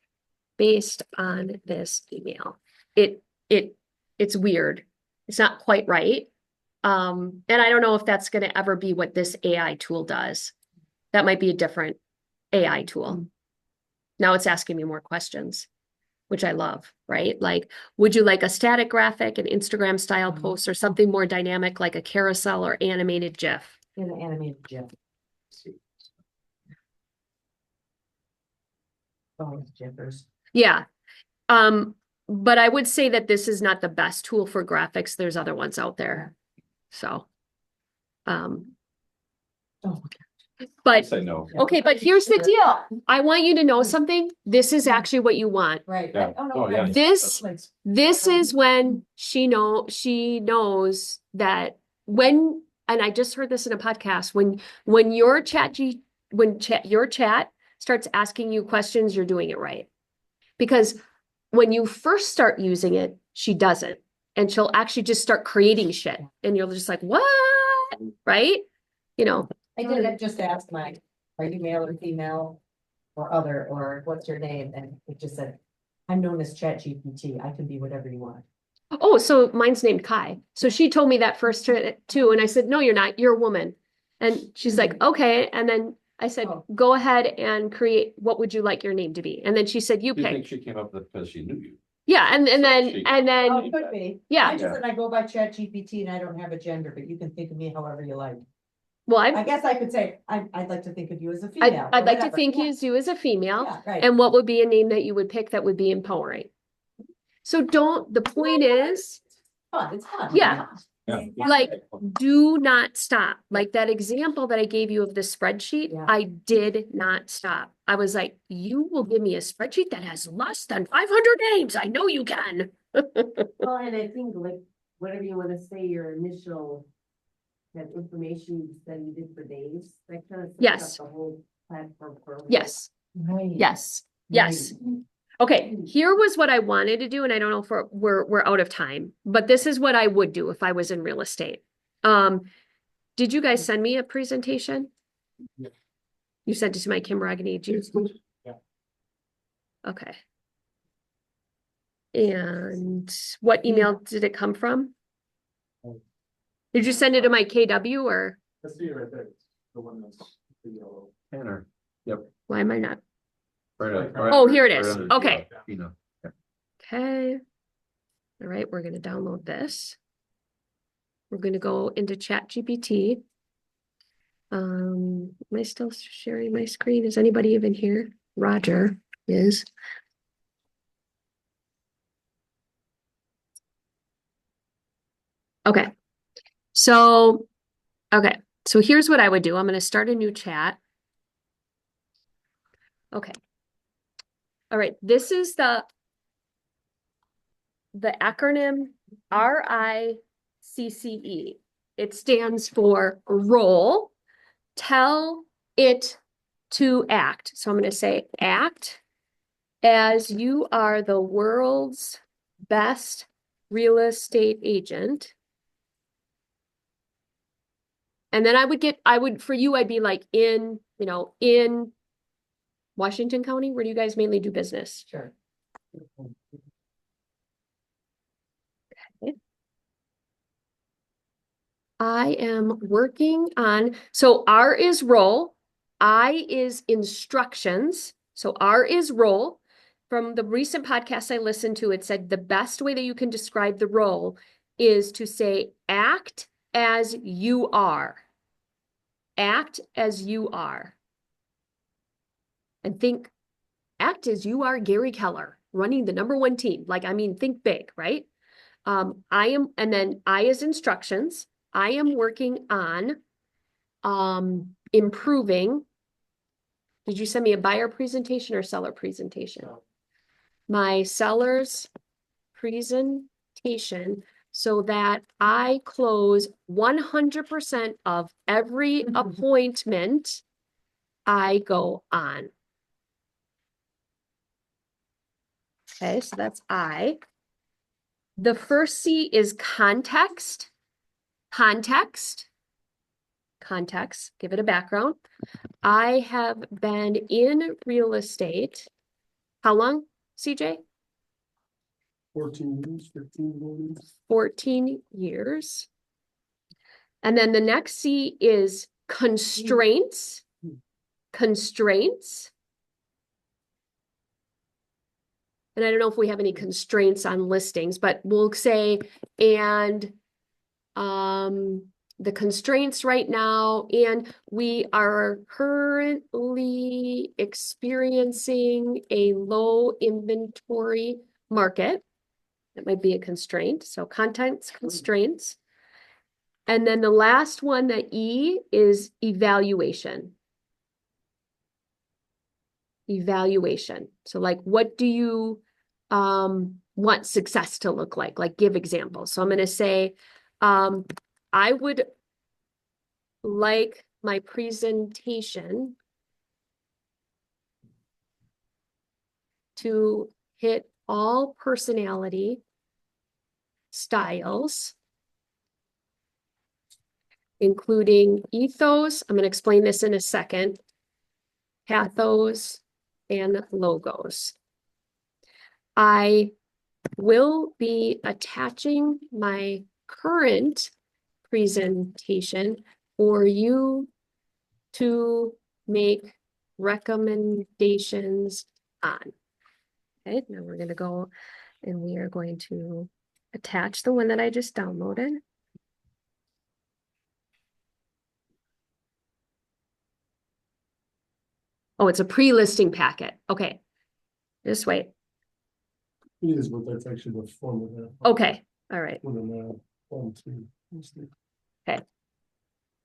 based on this email, it's weird. It's not quite right. And I don't know if that's going to ever be what this AI tool does. That might be a different AI tool. Now it's asking me more questions, which I love, right? Like, would you like a static graphic, an Instagram style post, or something more dynamic like a carousel or animated GIF? In the animated GIF. Oh, it's GIFers. Yeah. But I would say that this is not the best tool for graphics. There's other ones out there. So, Oh, I but say no. okay, but here's the deal. I want you to know something. This is actually what you want. right. Yeah. Oh, no, Oh, yeah. right. This Like, This is when she knows that when, and I just heard this in a podcast, when your your chat starts asking you questions, you're doing it right. Because when you first start using it, she doesn't. And she'll actually just start creating shit. And you're just like, what? Right? You know, I did it, just ask my, are you male or female? Or other, or what's your name? And it just said, I'm known as ChatGPT. I can be whatever you want. oh, so mine's named Kai. So she told me that first too. And I said, no, you're not. You're a woman. And she's like, okay. And then I said, Oh. go ahead and create, what would you like your name to be? And then she said, you Do you think pick. she came up with it because she knew you? Yeah. And So then, she- and Oh, then, could be. yeah. I just said I go by ChatGPT and I don't have a gender, but you can think of me however you like. Well, I guess I could say, I'd like to think of you as a female. I'd or like to whatever. think Yeah, you as a female. Yeah, right. And what would be a name that you would pick that would be empowering? So the point is, Fun, it's fun. Yeah. Yeah. like, do not stop. Like that example that I gave you of the spreadsheet, Yeah. I did not stop. I was like, you will give me a spreadsheet that has less than 500 names. I know you can. Well, and I think like, whatever you wanna say, your initial, that information that you did for days, that kind of. Yes. The whole platform for. Yes, Right. yes, yes. Okay, here was what I wanted to do, and I don't know if we're out of time, but this is what I would do if I was in real estate. Did you guys send me a presentation? Yeah. You sent it to my Kim Rogne. Yeah. Okay. And what email did it come from? Did you send it to my KW or I see it right there. It's the one that's the yellow. Tanner. why am I not? Oh, here it is. Okay. You know. Okay. All right, we're gonna download this. We're gonna go into ChatGPT. Am I still sharing my screen? Is anybody even here? Roger is. Okay. So, okay. So here's what I would do. I'm gonna start a new chat. Okay. All right, this is the acronym RICCE. It stands for role, tell it to act. So I'm going to say act as you are the world's best real estate agent. And then for you, I'd be like in Washington County. Where do you guys mainly do business? Sure. I am working on, so R is role, I is instructions. So R is role. From the recent podcast I listened to, it said the best way that you can describe the role is to say, act as you are. Act as you are. And think, act as you are Gary Keller, running the #1 team. Like, I mean, think big, right? And then I is instructions. I am working on improving. Did you send me a buyer presentation or seller presentation? No. My seller's presentation so that I close 100% of every appointment I go on. Okay, so that's I. The first C is context. Context. context, give it a background. I have been in real estate. How long, CJ? 14 years, 15 years. 14 years. And then the next C is constraints. Constraints. And I don't know if we have any constraints on listings, but we'll say, and the constraints right now, and we are currently experiencing a low inventory market. That might be a constraint. So contents constraints. And then the last one, the E, is evaluation. Evaluation. So like, what do you want success to look like? Like, give examples. So I'm going to say, I would like my presentation to hit all personality styles, including ethos. I'm going to explain this in a second. Pathos and logos. I will be attaching my current presentation for you to make recommendations on. Okay, now we're going to go and we are going to attach the one that I just downloaded. Oh, it's a pre-listing packet. Okay, just wait. It is, but that's actually the form of that. Okay, all right. When I'm on to.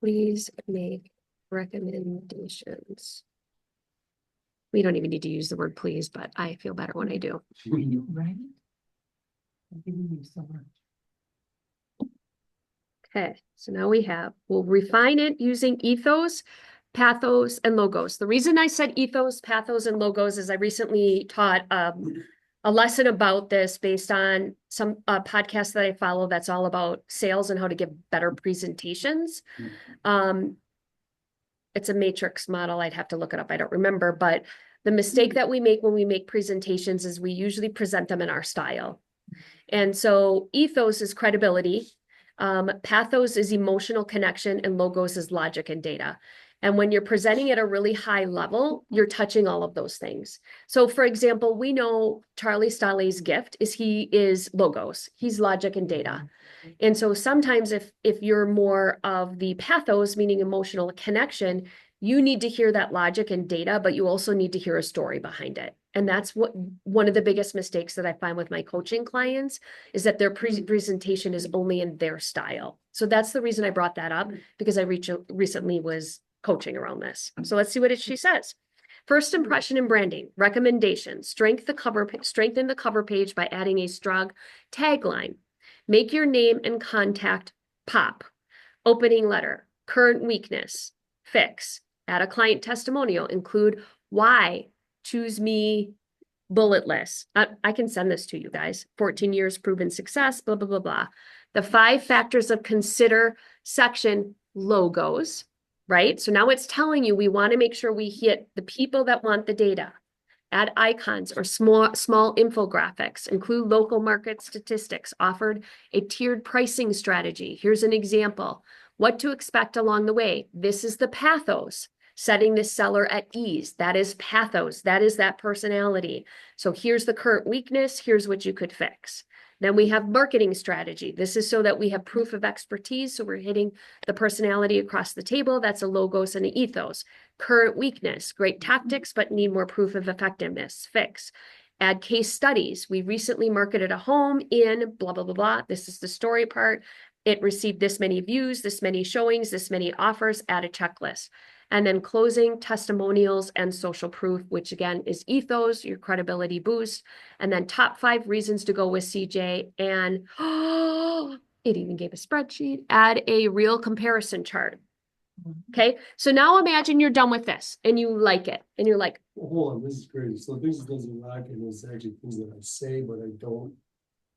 Please make recommendations. We don't even need to use the word please, but I feel better when I do. Were you right? I'm giving you so much. Okay, so now we'll refine it using ethos, pathos, and logos. The reason I said ethos, pathos, and logos is I recently taught a lesson about this based on some podcast that I follow that's all about sales and how to give better presentations. It's a matrix model. I'd have to look it up. I don't remember, but the mistake that we make when we make presentations is we usually present them in our style. And so ethos is credibility. Pathos is emotional connection, and logos is logic and data. And when you're presenting at a really high level, you're touching all of those things. So for example, we know Charlie Stahle's gift is he is logos. He's logic and data. And so sometimes if you're more of the pathos, meaning emotional connection, you need to hear that logic and data, but you also need to hear a story behind it. And that's what one of the biggest mistakes that I find with my coaching clients is that their presentation is only in their style. So that's the reason I brought that up, because I recently was coaching around this. So let's see what she says. First impression and branding, recommendation, strengthen the cover page by adding a strong tagline. Make your name and contact pop. Opening letter, current weakness, fix. Add a client testimonial, include why, choose me, bulletless. I can send this to you guys. 14 years proven success, blah, blah, blah, blah. The 5 factors of consider section, logos, right? So now it's telling you we want to make sure we hit the people that want the data. Add icons or small infographics, include local market statistics, offered a tiered pricing strategy. Here's an example. What to expect along the way. This is the pathos, setting the seller at ease. That is pathos. That is that personality. So here's the current weakness. Here's what you could fix. Then we have marketing strategy. This is so that we have proof of expertise. So we're hitting the personality across the table. That's a logos and an ethos. Current weakness, great tactics, but need more proof of effectiveness. Fix. Add case studies. We recently marketed a home in blah, blah, blah, blah. This is the story part. It received this many views, this many showings, this many offers. Add a checklist. And then closing, testimonials, and social proof, which again is ethos, your credibility boost. And then top 5 reasons to go with CJ. And it even gave a spreadsheet. Add a real comparison chart. Okay, so now imagine you're done with this and you like it. And you're like, Hold on, this is crazy. So things doesn't lack, and it's actually things that I say, but I don't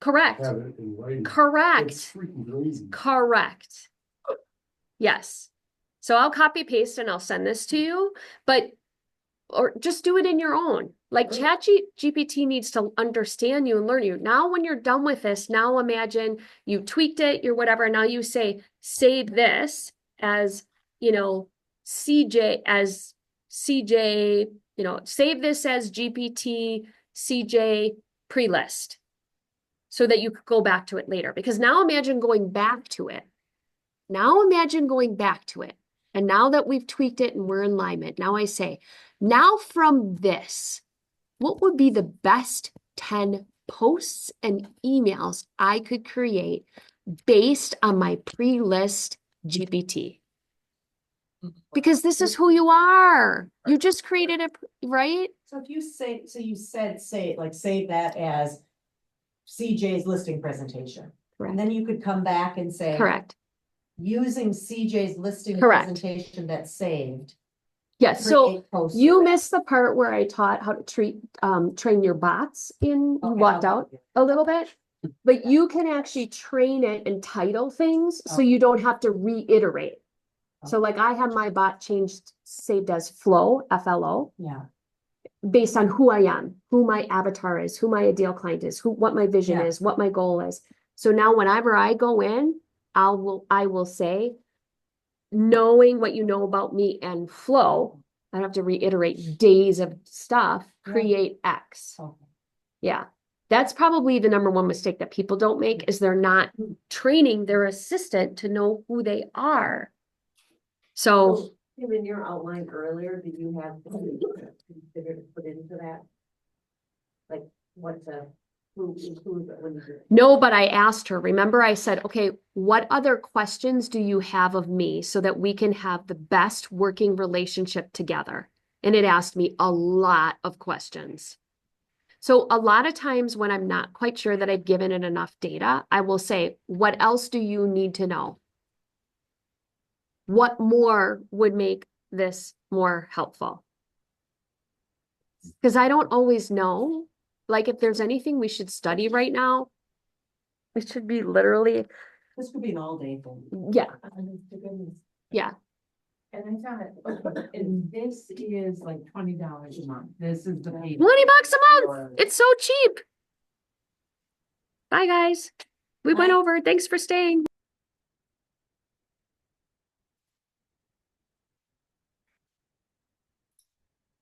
correct, have it in writing. correct, It's freaking crazy. correct. Yes. So I'll copy paste and I'll send this to you, but or just do it in your own. Like ChatGPT needs to understand you and learn you. Now, when you're done with this, now imagine you tweaked it, you're whatever. Now you say, save this as, CJ, save this as GPT CJ pre-list so that you could go back to it later. Because now imagine going back to it. And now that we've tweaked it and we're in alignment, now I say, now from this, what would be the best 10 posts and emails I could create based on my pre-list GPT? Because this is who you are. You just created it, right? So if you say, save that as CJ's listing presentation. And then you could come back and say. Correct. Using CJ's listing Correct. presentation that's saved. Yes, so create posts you for that. missed the part where I taught how to train your bots you Okay, walked I'll- out a little bit. But you can actually train it and title things so Okay. you don't have to reiterate. So like I have my bot saved as Flow, FLO, Yeah, based on who I am, who my avatar is, who my ideal client is, what my vision Yeah. is, what my goal is. So now whenever I go in, I will say, knowing what you know about me and Flow, I don't have to reiterate days of stuff, Yeah. create X. okay. Yeah. That's probably the number one mistake that people don't make is they're not training their assistant to know who they are. So Tim, in your outline earlier, did you have consider to put into that? Like what to, who when you do it? no, but I asked her, remember I said, okay, what other questions do you have of me so that we can have the best working relationship together? And it asked me a lot of questions. So a lot of times when I'm not quite sure that I've given it enough data, I will say, what else do you need to know? What more would make this more helpful? Because I don't always know. Like if there's anything we should study right now, it should be literally, This could be an all-day thing. yeah, Honest to goodness. yeah. And I thought, and this is like $20 a month. This is the pay. 20 bucks a month. It's so cheap. Bye, guys. We went over. Thanks for staying.